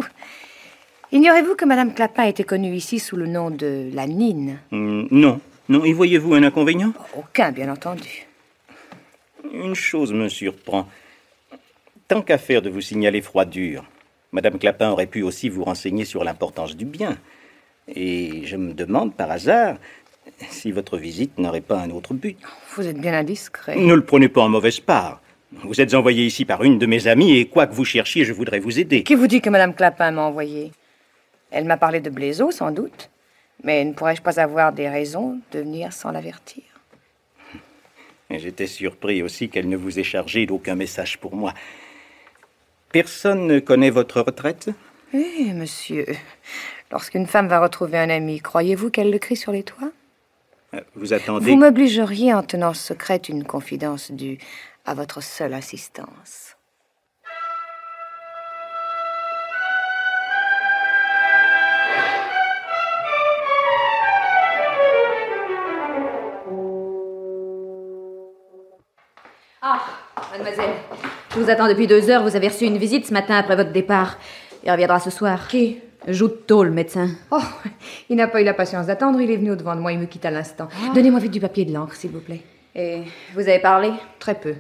Ignorez-vous que Madame Clapin était connue ici sous le nom de la Nine? Non. Non, y voyez-vous un inconvénient? Aucun, bien entendu. Une chose me surprend. Tant qu'à faire de vous signaler Froidure, Madame Clapin aurait pu aussi vous renseigner sur l'importance du bien. Et je me demande, par hasard, si votre visite n'aurait pas un autre but. Vous êtes bien indiscret. Ne le prenez pas en mauvaise part. Vous êtes envoyé ici par une de mes amies, et quoi que vous cherchiez, je voudrais vous aider. Qui vous dit que Madame Clapin m'a envoyé? Elle m'a parlé de Blézo, sans doute. Mais ne pourrais-je pas avoir des raisons de venir sans l'avertir? J'étais surpris aussi qu'elle ne vous ait chargé d'aucun message pour moi. Personne ne connaît votre retraite? Oui, monsieur. Lorsqu'une femme va retrouver un ami, croyez-vous qu'elle le crie sur les toits? Vous attendez... Vous m'obligeriez en tenant secrète une confidence due à votre seule assistance. Ah, mademoiselle, je vous attends depuis 2 heures. Vous avez reçu une visite ce matin après votre départ. Il reviendra ce soir. Qui? Joutteau, le médecin. Oh, il n'a pas eu la patience d'attendre. Il est venu au-devant de moi. Il me quitte à l'instant. Donnez-moi vite du papier et de l'encre, s'il vous plaît. Et vous avez parlé? Très peu.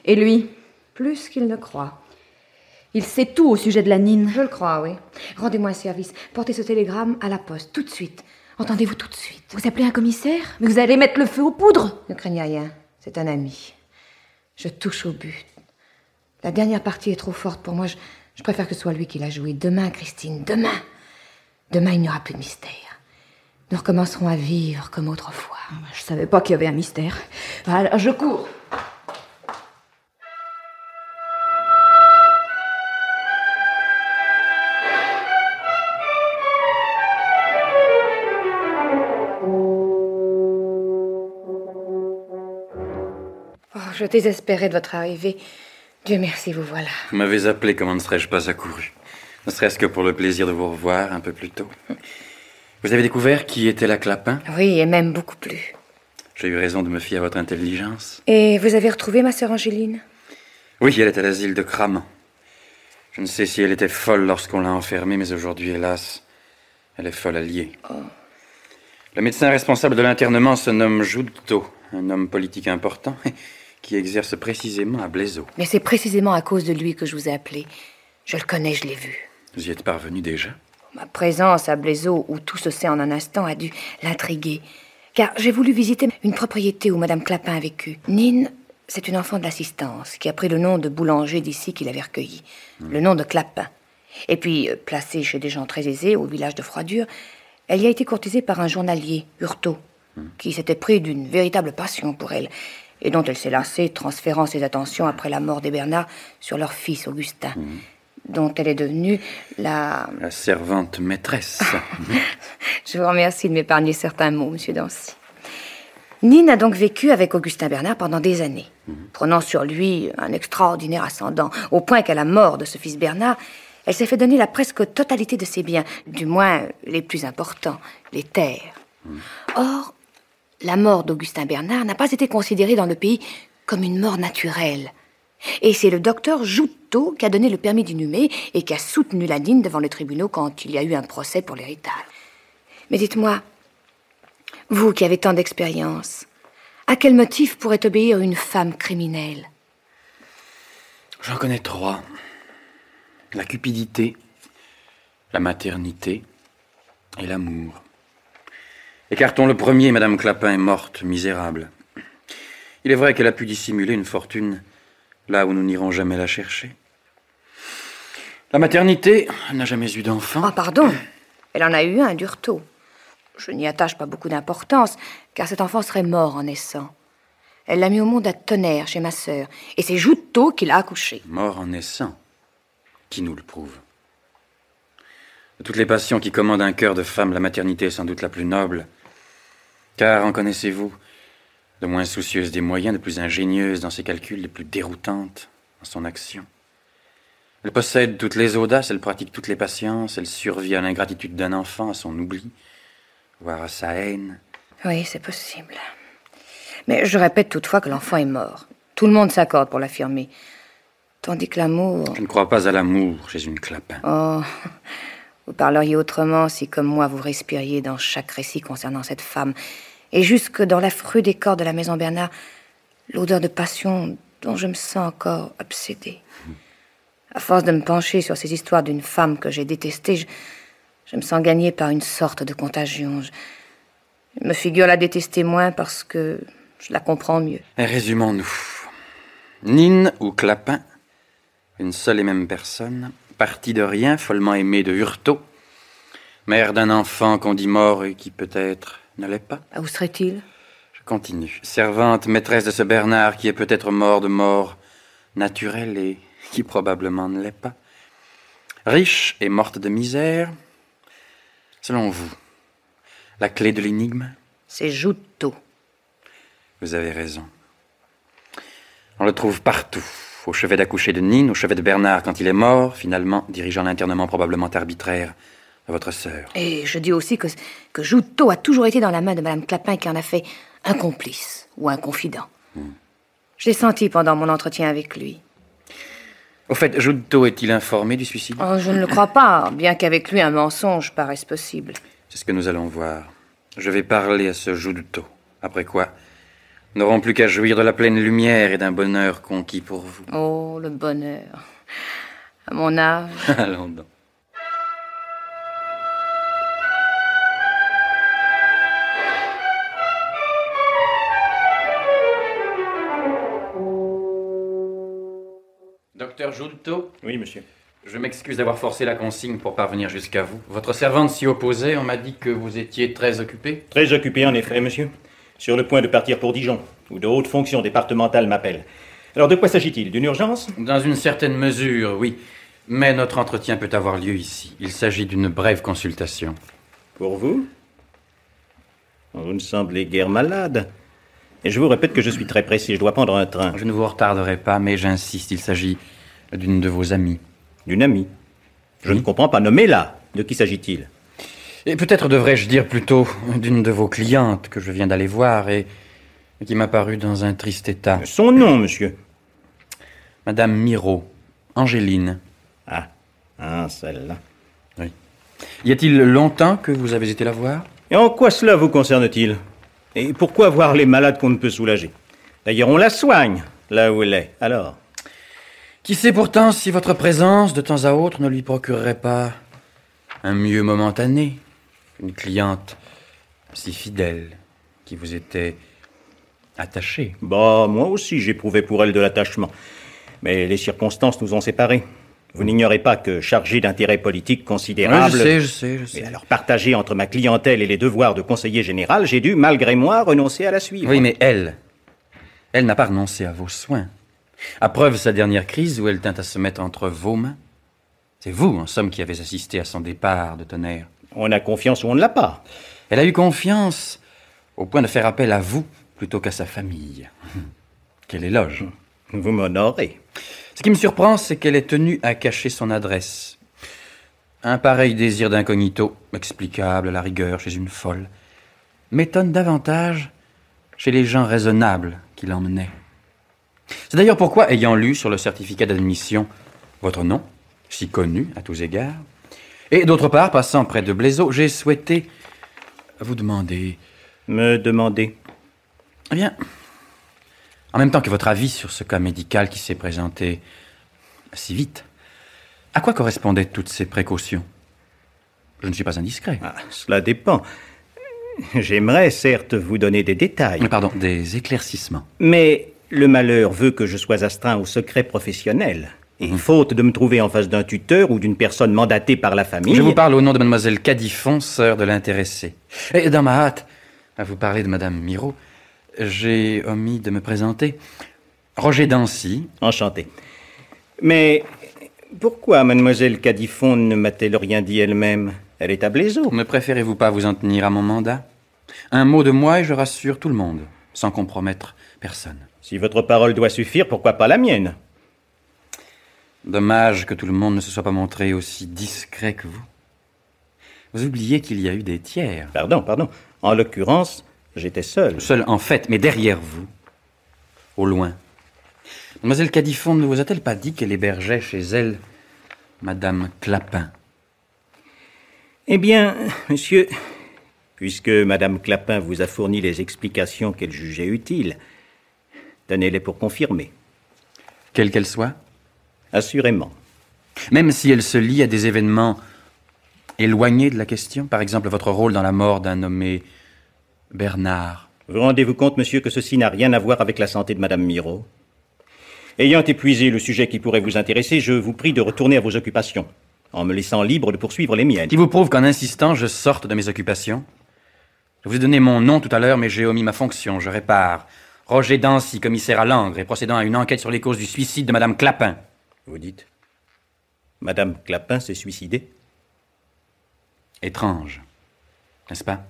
Et lui? Plus qu'il ne croit. Il sait tout au sujet de la Nine. Je le crois, oui. Rendez-moi un service. Portez ce télégramme à la poste, tout de suite. Entendez-vous tout de suite. Vous appelez un commissaire? Mais vous allez mettre le feu aux poudres? Ne craignez rien. C'est un ami. Je touche au but. La dernière partie est trop forte pour moi. Je préfère que ce soit lui qui la joue. Demain, Christine, demain. Demain, il n'y aura plus de mystère. Nous recommencerons à vivre comme autrefois. Je savais pas qu'il y avait un mystère. Alors, je cours. Je désespérais de votre arrivée. Dieu merci, vous voilà. Vous m'avez appelé, comment ne serais-je pas accouru? Ne serait-ce que pour le plaisir de vous revoir un peu plus tôt. Vous avez découvert qui était la Clapin? Oui, et même beaucoup plus. J'ai eu raison de me fier à votre intelligence. Et vous avez retrouvé ma sœur Angéline? Oui, elle est à l'asile de Cramant. Je ne sais si elle était folle lorsqu'on l'a enfermée, mais aujourd'hui, hélas, elle est folle alliée. Le médecin responsable de l'internement se nomme Joutteau, un homme politique important qui exerce précisément à Blézo. Mais c'est précisément à cause de lui que je vous ai appelé. Je le connais, je l'ai vu. Vous y êtes parvenu déjà? Ma présence à Blézo, où tout se sait en un instant, a dû l'intriguer. Car j'ai voulu visiter une propriété où Madame Clapin a vécu. Nine, c'est une enfant de l'assistance qui a pris le nom de boulanger d'ici qu'il avait recueilli. Le nom de Clapin. Et puis, placée chez des gens très aisés, au village de Froidure, elle y a été courtisée par un journalier, Hurtaud, qui s'était pris d'une véritable passion pour elle, et dont elle s'est lassée, transférant ses attentions après la mort des Bernard sur leur fils Augustin, dont elle est devenue la servante maîtresse. Je vous remercie de m'épargner certains mots, monsieur Dancy. Nine a donc vécu avec Augustin Bernard pendant des années, prenant sur lui un extraordinaire ascendant, au point qu'à la mort de ce fils Bernard, elle s'est fait donner la presque totalité de ses biens, du moins les plus importants, les terres. Or, la mort d'Augustin Bernard n'a pas été considérée dans le pays comme une mort naturelle. Et c'est le docteur Joutot qui a donné le permis d'inhumer et qui a soutenu la Nine devant les tribunaux quand il y a eu un procès pour l'héritage. Mais dites-moi, vous qui avez tant d'expérience, à quel motif pourrait obéir une femme criminelle? J'en connais 3. La cupidité, la maternité et l'amour. Écartons le premier, Madame Clapin est morte, misérable. Il est vrai qu'elle a pu dissimuler une fortune là où nous n'irons jamais la chercher. La maternité, elle n'a jamais eu d'enfant. Ah, pardon, elle en a eu un d'Hurtaud. Je n'y attache pas beaucoup d'importance, car cet enfant serait mort en naissant. Elle l'a mis au monde à Tonnerre, chez ma sœur, et c'est Joutot qui l'a accouché. Mort en naissant? Qui nous le prouve? De toutes les passions qui commandent un cœur de femme, la maternité est sans doute la plus noble. Car, en connaissez-vous, de moins soucieuse des moyens, de plus ingénieuse dans ses calculs, de plus déroutante dans son action. Elle possède toutes les audaces, elle pratique toutes les patiences, elle survit à l'ingratitude d'un enfant, à son oubli, voire à sa haine. Oui, c'est possible. Mais je répète toutefois que l'enfant est mort. Tout le monde s'accorde pour l'affirmer. Tandis que l'amour... Je ne crois pas à l'amour chez une Clapin. Oh, vous parleriez autrement si, comme moi, vous respiriez dans chaque récit concernant cette femme, et jusque dans l'affreux décor de la maison Bernard, l'odeur de passion dont je me sens encore obsédée. À force de me pencher sur ces histoires d'une femme que j'ai détestée, je me sens gagnée par une sorte de contagion. Je me figure la détester moins parce que je la comprends mieux. Et résumons-nous. Nine ou Clapin, une seule et même personne, partie de rien, follement aimée de Hurtaud, mère d'un enfant qu'on dit mort et qui peut-être ne l'est pas. Où serait-il? Je continue. Servante, maîtresse de ce Bernard qui est peut-être mort de mort naturelle et qui probablement ne l'est pas. Riche et morte de misère. Selon vous, la clé de l'énigme? C'est Joutot. Vous avez raison. On le trouve partout. Au chevet d'accoucher de Nine, au chevet de Bernard quand il est mort, finalement dirigeant l'internement probablement arbitraire de votre sœur. Et je dis aussi que Joutot a toujours été dans la main de Madame Clapin qui en a fait un complice ou un confident. Je l'ai senti pendant mon entretien avec lui. Au fait, Joutot est-il informé du suicide? Oh, je ne le crois pas, bien qu'avec lui un mensonge paraisse possible. C'est ce que nous allons voir. Je vais parler à ce Joutot. Après quoi, nous n'aurons plus qu'à jouir de la pleine lumière et d'un bonheur conquis pour vous. Oh, le bonheur. À mon âge. Allons donc. Docteur Joutot? Oui, monsieur. Je m'excuse d'avoir forcé la consigne pour parvenir jusqu'à vous. Votre servante s'y opposait. On m'a dit que vous étiez très occupé. Très occupé, en effet, monsieur. Sur le point de partir pour Dijon, où de hautes fonctions départementales m'appellent. Alors, de quoi s'agit-il? D'une urgence? Dans une certaine mesure, oui. Mais notre entretien peut avoir lieu ici. Il s'agit d'une brève consultation. Pour vous? Vous ne semblez guère malade. Et je vous répète que je suis très pressé. Je dois prendre un train. Je ne vous retarderai pas, mais j'insiste, il s'agit d'une de vos amies. D'une amie? Je ne comprends pas. Nommez-la. De qui s'agit-il? Et peut-être devrais-je dire plutôt d'une de vos clientes que je viens d'aller voir et qui m'a paru dans un triste état. Son nom, monsieur? Madame Miraut, Angéline. Ah, celle-là. Oui. Y a-t-il longtemps que vous avez été la voir? Et en quoi cela vous concerne-t-il? Et pourquoi voir les malades qu'on ne peut soulager? D'ailleurs, on la soigne, là où elle est. Alors? Qui sait pourtant si votre présence, de temps à autre, ne lui procurerait pas un mieux momentané? Une cliente si fidèle, qui vous était attachée. Bah, moi aussi, j'éprouvais pour elle de l'attachement. Mais les circonstances nous ont séparés. Vous n'ignorez pas que, chargé d'intérêts politiques considérables... Oui, je sais. Et alors, partagé entre ma clientèle et les devoirs de conseiller général, j'ai dû, malgré moi, renoncer à la suivre. Oui, mais elle n'a pas renoncé à vos soins. À preuve de sa dernière crise où elle tint à se mettre entre vos mains. C'est vous, en somme, qui avez assisté à son départ de tonnerre. On a confiance ou on ne l'a pas. Elle a eu confiance au point de faire appel à vous plutôt qu'à sa famille. Quel éloge. Vous m'honorez. Ce qui me surprend, c'est qu'elle est tenue à cacher son adresse. Un pareil désir d'incognito, explicable à la rigueur chez une folle, m'étonne davantage chez les gens raisonnables qui l'emmenaient. C'est d'ailleurs pourquoi, ayant lu sur le certificat d'admission votre nom, si connu à tous égards, et d'autre part, passant près de Blaiseau, j'ai souhaité vous demander... Me demander? Eh bien, en même temps que votre avis sur ce cas médical qui s'est présenté si vite, à quoi correspondaient toutes ces précautions? Je ne suis pas indiscret. Ah, cela dépend. J'aimerais, certes, vous donner des détails. Pardon, des éclaircissements. Mais le malheur veut que je sois astreint au secret professionnel. Et faute de me trouver en face d'un tuteur ou d'une personne mandatée par la famille... Je vous parle au nom de mademoiselle Cadifon, sœur de l'intéressé. Et dans ma hâte à vous parler de madame Miraut, j'ai omis de me présenter. Roger Dancy. Enchanté. Mais pourquoi mademoiselle Cadifon ne m'a-t-elle rien dit elle-même? Elle est à Blaiseau. Ne préférez-vous pas vous en tenir à mon mandat? Un mot de moi et je rassure tout le monde, sans compromettre personne. Si votre parole doit suffire, pourquoi pas la mienne? Dommage que tout le monde ne se soit pas montré aussi discret que vous. Vous oubliez qu'il y a eu des tiers. Pardon. En l'occurrence, j'étais seul. Seul en fait, mais derrière vous, au loin. Mademoiselle Cadifon ne vous a-t-elle pas dit qu'elle hébergeait chez elle madame Clapin? Eh bien, monsieur, puisque madame Clapin vous a fourni les explications qu'elle jugeait utiles, tenez-les pour confirmer. Quelle qu'elle soit? Assurément. Même si elle se lie à des événements éloignés de la question, par exemple votre rôle dans la mort d'un nommé Bernard. Vous rendez-vous compte, monsieur, que ceci n'a rien à voir avec la santé de madame Miraut? Ayant épuisé le sujet qui pourrait vous intéresser, je vous prie de retourner à vos occupations, en me laissant libre de poursuivre les miennes. Qui vous prouve qu'en insistant, je sorte de mes occupations? Je vous ai donné mon nom tout à l'heure, mais j'ai omis ma fonction, je répare. Roger Dancy, commissaire à Langres, et procédant à une enquête sur les causes du suicide de madame Clapin. Vous dites? Madame Clapin s'est suicidée? Étrange, n'est-ce pas?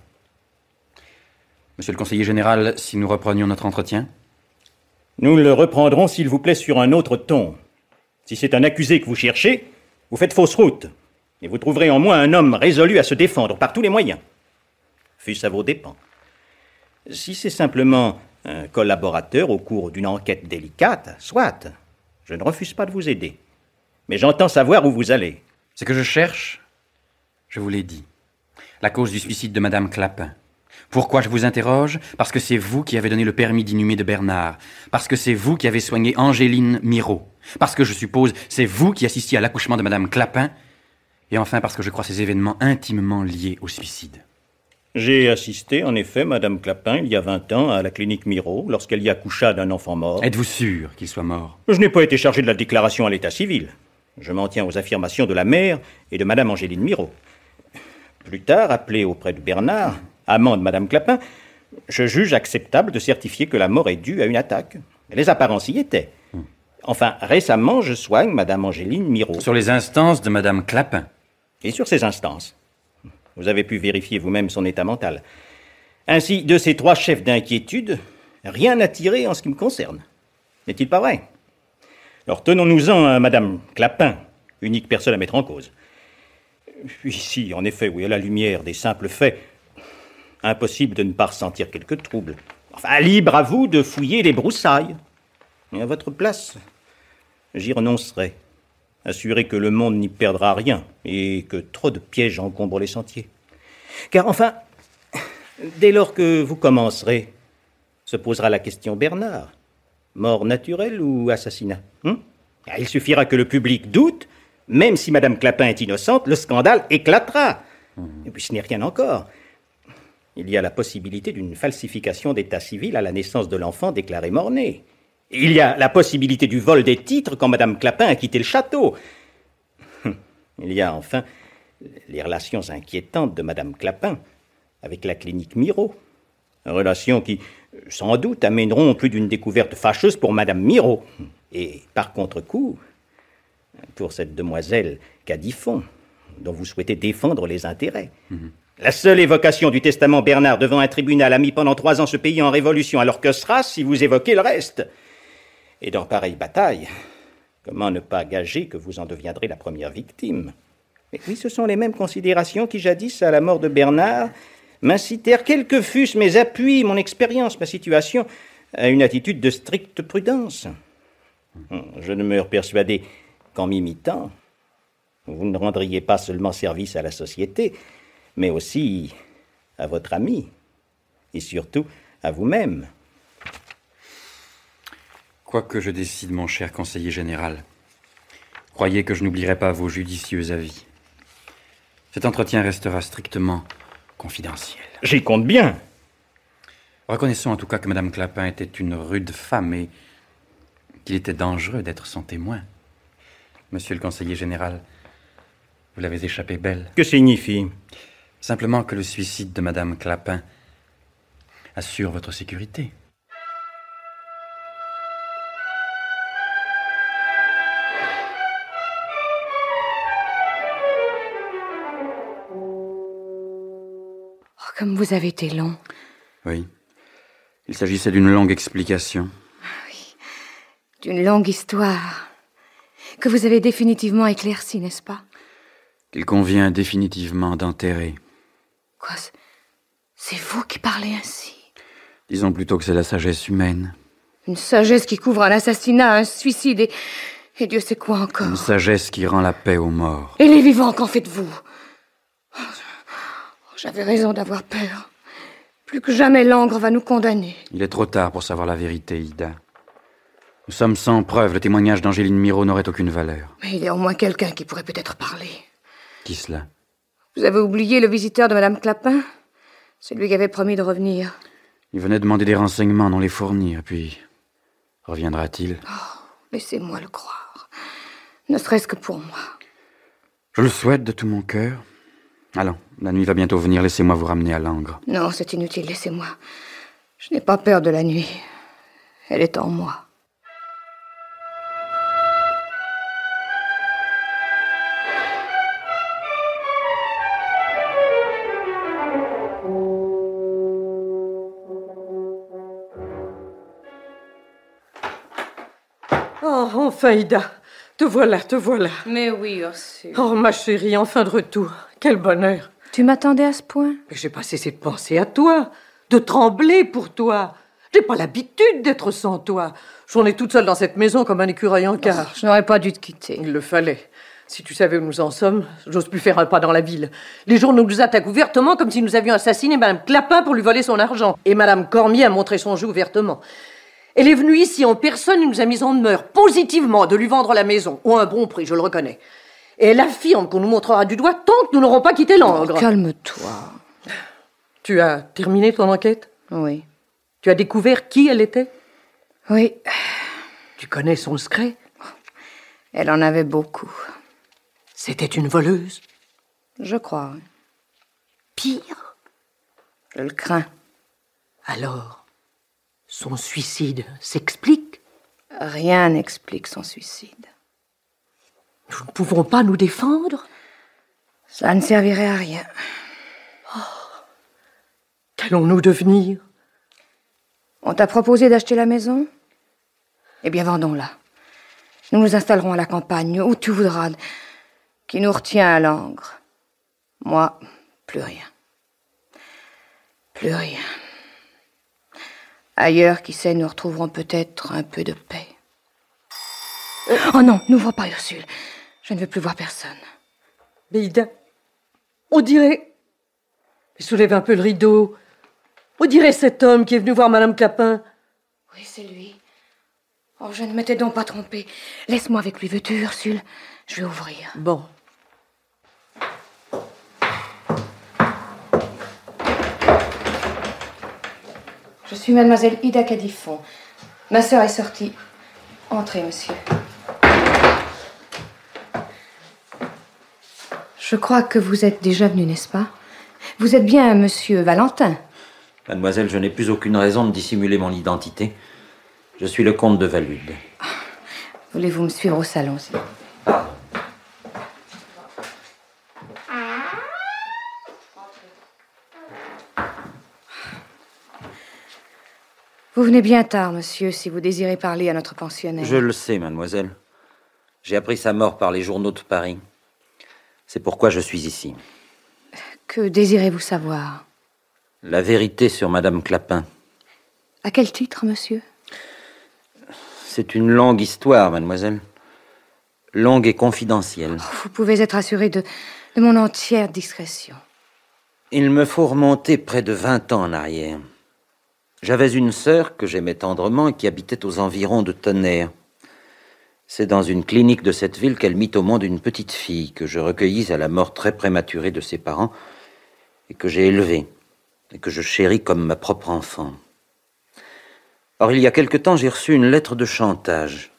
Monsieur le conseiller général, si nous reprenions notre entretien? Nous le reprendrons, s'il vous plaît, sur un autre ton. Si c'est un accusé que vous cherchez, vous faites fausse route. Et vous trouverez en moi un homme résolu à se défendre par tous les moyens. Fût-ce à vos dépens. Si c'est simplement un collaborateur au cours d'une enquête délicate, soit, je ne refuse pas de vous aider. Mais j'entends savoir où vous allez. Ce que je cherche, je vous l'ai dit. La cause du suicide de madame Clapin. Pourquoi je vous interroge? Parce que c'est vous qui avez donné le permis d'inhumer de Bernard. Parce que c'est vous qui avez soigné Angéline Miraut. Parce que, je suppose, c'est vous qui assistiez à l'accouchement de madame Clapin. Et enfin, parce que je crois ces événements intimement liés au suicide. J'ai assisté, en effet, madame Clapin, il y a 20 ans, à la clinique Miraut, lorsqu'elle y accoucha d'un enfant mort. Êtes-vous sûr qu'il soit mort? Je n'ai pas été chargé de la déclaration à l'état civil. Je m'en tiens aux affirmations de la mère et de madame Angéline Miraut. Plus tard, appelé auprès de Bernard, amant de madame Clapin, je juge acceptable de certifier que la mort est due à une attaque. Les apparences y étaient. Enfin, récemment, je soigne madame Angéline Miraut. Sur les instances de madame Clapin? Et sur ces instances. Vous avez pu vérifier vous-même son état mental. Ainsi, de ces 3 chefs d'inquiétude, rien n'a tiré en ce qui me concerne. N'est-il pas vrai? Alors tenons-nous-en à madame Clapin, unique personne à mettre en cause. Ici, en effet, oui, à la lumière des simples faits, impossible de ne pas ressentir quelques troubles. Enfin, libre à vous de fouiller les broussailles. Et à votre place, j'y renoncerai. Assuré que le monde n'y perdra rien et que trop de pièges encombrent les sentiers. Car enfin, dès lors que vous commencerez, se posera la question Bernard. Mort naturelle ou assassinat? Il suffira que le public doute, même si madame Clapin est innocente, le scandale éclatera. Et puis ce n'est rien encore. Il y a la possibilité d'une falsification d'état civil à la naissance de l'enfant déclaré mort-né. Il y a la possibilité du vol des titres quand madame Clapin a quitté le château. Il y a enfin les relations inquiétantes de Madame Clapin avec la clinique Miraut. Relations qui, sans doute, amèneront plus d'une découverte fâcheuse pour Madame Miraut. Et par contre-coup, pour cette demoiselle Cadifon, dont vous souhaitez défendre les intérêts. La seule évocation du testament Bernard devant un tribunal a mis pendant 3 ans ce pays en révolution, alors que sera si vous évoquez le reste? Et dans pareille bataille, comment ne pas gager que vous en deviendrez la première victime? Et oui, ce sont les mêmes considérations qui, jadis, à la mort de Bernard, m'incitèrent, quels que fussent mes appuis, mon expérience, ma situation, à une attitude de stricte prudence. Je demeure persuadé qu'en m'imitant, vous ne rendriez pas seulement service à la société, mais aussi à votre ami, et surtout à vous-même. Quoi que je décide, mon cher conseiller général, croyez que je n'oublierai pas vos judicieux avis. Cet entretien restera strictement confidentiel. J'y compte bien. Reconnaissons en tout cas que Madame Clapin était une rude femme et qu'il était dangereux d'être son témoin. Monsieur le conseiller général, vous l'avez échappé belle. Que signifie? Simplement que le suicide de Madame Clapin assure votre sécurité. Oh, comme vous avez été long. Oui. Il s'agissait d'une longue explication. Oui, d'une longue histoire que vous avez définitivement éclaircie, n'est-ce pas? Qu'il convient définitivement d'enterrer. Quoi? C'est vous qui parlez ainsi? Disons plutôt que c'est la sagesse humaine. Une sagesse qui couvre un assassinat, un suicide et Dieu sait quoi encore. Une sagesse qui rend la paix aux morts. Et les vivants, qu'en faites-vous? J'avais raison d'avoir peur. Plus que jamais, Langres va nous condamner. Il est trop tard pour savoir la vérité, Ida. Nous sommes sans preuve. Le témoignage d'Angéline Miraut n'aurait aucune valeur. Mais il y a au moins quelqu'un qui pourrait peut-être parler. Qui cela? Vous avez oublié le visiteur de Madame Clapin? Celui qui avait promis de revenir. Il venait demander des renseignements, non les fournir, puis reviendra-t-il? Oh, laissez-moi le croire. Ne serait-ce que pour moi. Je le souhaite de tout mon cœur. Allons, la nuit va bientôt venir, laissez-moi vous ramener à Langres. Non, c'est inutile, laissez-moi. Je n'ai pas peur de la nuit. Elle est en moi. Oh, enfin, Ida, te voilà, te voilà. Mais oui, Ursule. Oh, ma chérie, enfin de retour. Quel bonheur. Tu m'attendais à ce point? Mais j'ai pas cessé de penser à toi, de trembler pour toi. J'ai pas l'habitude d'être sans toi. J'en ai toute seule dans cette maison comme un écureuil en cage. Je n'aurais pas dû te quitter. Il le fallait. Si tu savais où nous en sommes, j'ose plus faire un pas dans la ville. Les journaux nous attaquent ouvertement comme si nous avions assassiné Madame Clapin pour lui voler son argent. Et Madame Cormier a montré son jeu ouvertement. Elle est venue ici en personne et nous a mis en demeure positivement de lui vendre la maison, ou un bon prix, je le reconnais. Et elle affirme qu'on nous montrera du doigt tant que nous n'aurons pas quitté Langres. Oh, calme-toi. Tu as terminé ton enquête? Oui. Tu as découvert qui elle était? Oui. Tu connais son secret? Elle en avait beaucoup. C'était une voleuse? Je crois. Pire? Je le crains. Alors, son suicide s'explique? Rien n'explique son suicide. Nous ne pouvons pas nous défendre? Ça ne servirait à rien. Oh, qu'allons-nous devenir? On t'a proposé d'acheter la maison? Eh bien, vendons-la. Nous nous installerons à la campagne, où tu voudras, qui nous retient à Langres. Moi, plus rien. Plus rien. Ailleurs, qui sait, nous retrouverons peut-être un peu de paix. Oh non, n'ouvre pas, Ursule. Je ne veux plus voir personne. Mais Ida, on dirait... Soulève un peu le rideau. On dirait cet homme qui est venu voir Madame Clapin. Oui, c'est lui. Oh, je ne m'étais donc pas trompée. Laisse-moi avec lui, veux-tu, Ursule? Je vais ouvrir. Bon. Je suis mademoiselle Ida Cadifon. Ma sœur est sortie. Entrez, monsieur. Je crois que vous êtes déjà venu, n'est-ce pas? Vous êtes bien Monsieur Valentin? Mademoiselle, je n'ai plus aucune raison de dissimuler mon identité. Je suis le comte de Valude. Voulez-vous me suivre au salon? Vous venez bien tard, monsieur, si vous désirez parler à notre pensionnaire. Je le sais, mademoiselle. J'ai appris sa mort par les journaux de Paris. C'est pourquoi je suis ici. Que désirez-vous savoir? La vérité sur Madame Clapin. À quel titre, monsieur? C'est une longue histoire, mademoiselle. Longue et confidentielle. Vous pouvez être assuré de mon entière discrétion. Il me faut remonter près de 20 ans en arrière. J'avais une sœur que j'aimais tendrement et qui habitait aux environs de Tonnerre. C'est dans une clinique de cette ville qu'elle mit au monde une petite fille que je recueillis à la mort très prématurée de ses parents et que j'ai élevée et que je chéris comme ma propre enfant. Or, il y a quelque temps, j'ai reçu une lettre de chantage.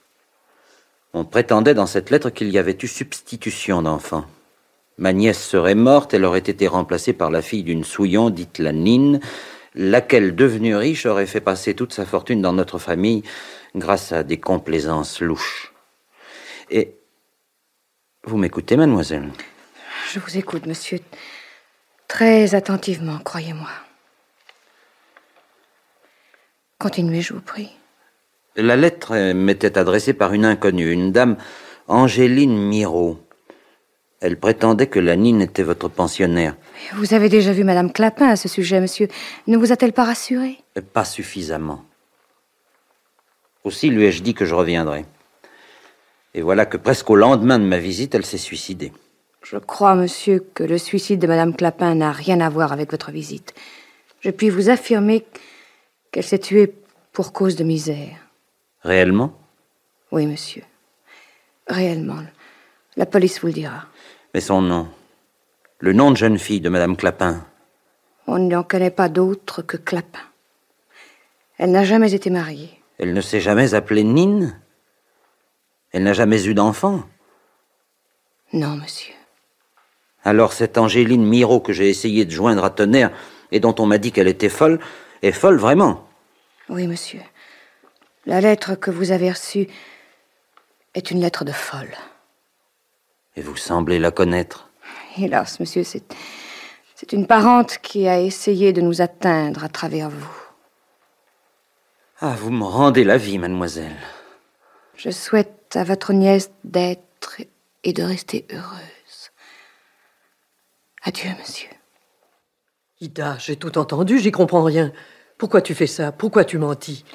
On prétendait dans cette lettre qu'il y avait eu substitution d'enfants. Ma nièce serait morte, elle aurait été remplacée par la fille d'une souillon dite la Nine, laquelle, devenue riche, aurait fait passer toute sa fortune dans notre famille grâce à des complaisances louches. Et vous m'écoutez, mademoiselle? Je vous écoute, monsieur, très attentivement, croyez-moi. Continuez, je vous prie. La lettre m'était adressée par une inconnue, une dame, Angéline Miraut. Elle prétendait que la Nine était votre pensionnaire. Vous avez déjà vu Madame Clapin à ce sujet, monsieur. Ne vous a-t-elle pas rassuré? Pas suffisamment. Aussi lui ai-je dit que je reviendrais. Et voilà que presque au lendemain de ma visite, elle s'est suicidée. Je crois, monsieur, que le suicide de Madame Clapin n'a rien à voir avec votre visite. Je puis vous affirmer qu'elle s'est tuée pour cause de misère. Réellement? Oui, monsieur. Réellement. La police vous le dira. Mais son nom? Le nom de jeune fille de Madame Clapin? On n'en connaît pas d'autre que Clapin. Elle n'a jamais été mariée. Elle ne s'est jamais appelée Nine? Elle n'a jamais eu d'enfant? Non, monsieur. Alors cette Angéline Miraut que j'ai essayé de joindre à Tonnerre et dont on m'a dit qu'elle était folle, est folle vraiment? Oui, monsieur. La lettre que vous avez reçue est une lettre de folle. Et vous semblez la connaître? Hélas, monsieur, c'est une parente qui a essayé de nous atteindre à travers vous. Ah, vous me rendez la vie, mademoiselle. Je souhaite à votre nièce d'être et de rester heureuse. Adieu, monsieur. Ida, j'ai tout entendu, j'y comprends rien. Pourquoi tu fais ça? Pourquoi tu mentis?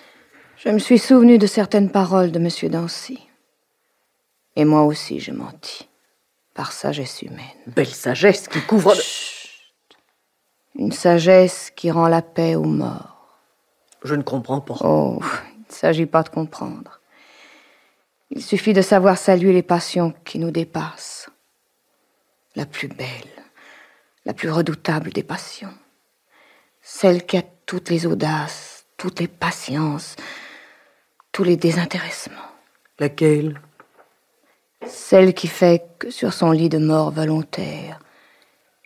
Je me suis souvenu de certaines paroles de monsieur Dancy. Et moi aussi, je mentis. Par sagesse humaine. Belle sagesse qui couvre... Chut. Une sagesse qui rend la paix aux morts. Je ne comprends pas. Oh, il ne s'agit pas de comprendre. Il suffit de savoir saluer les passions qui nous dépassent. La plus belle, la plus redoutable des passions. Celle qui a toutes les audaces, toutes les patiences, tous les désintéressements. Laquelle? Celle qui fait que sur son lit de mort volontaire,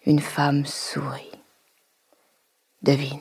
une femme sourit. Devine.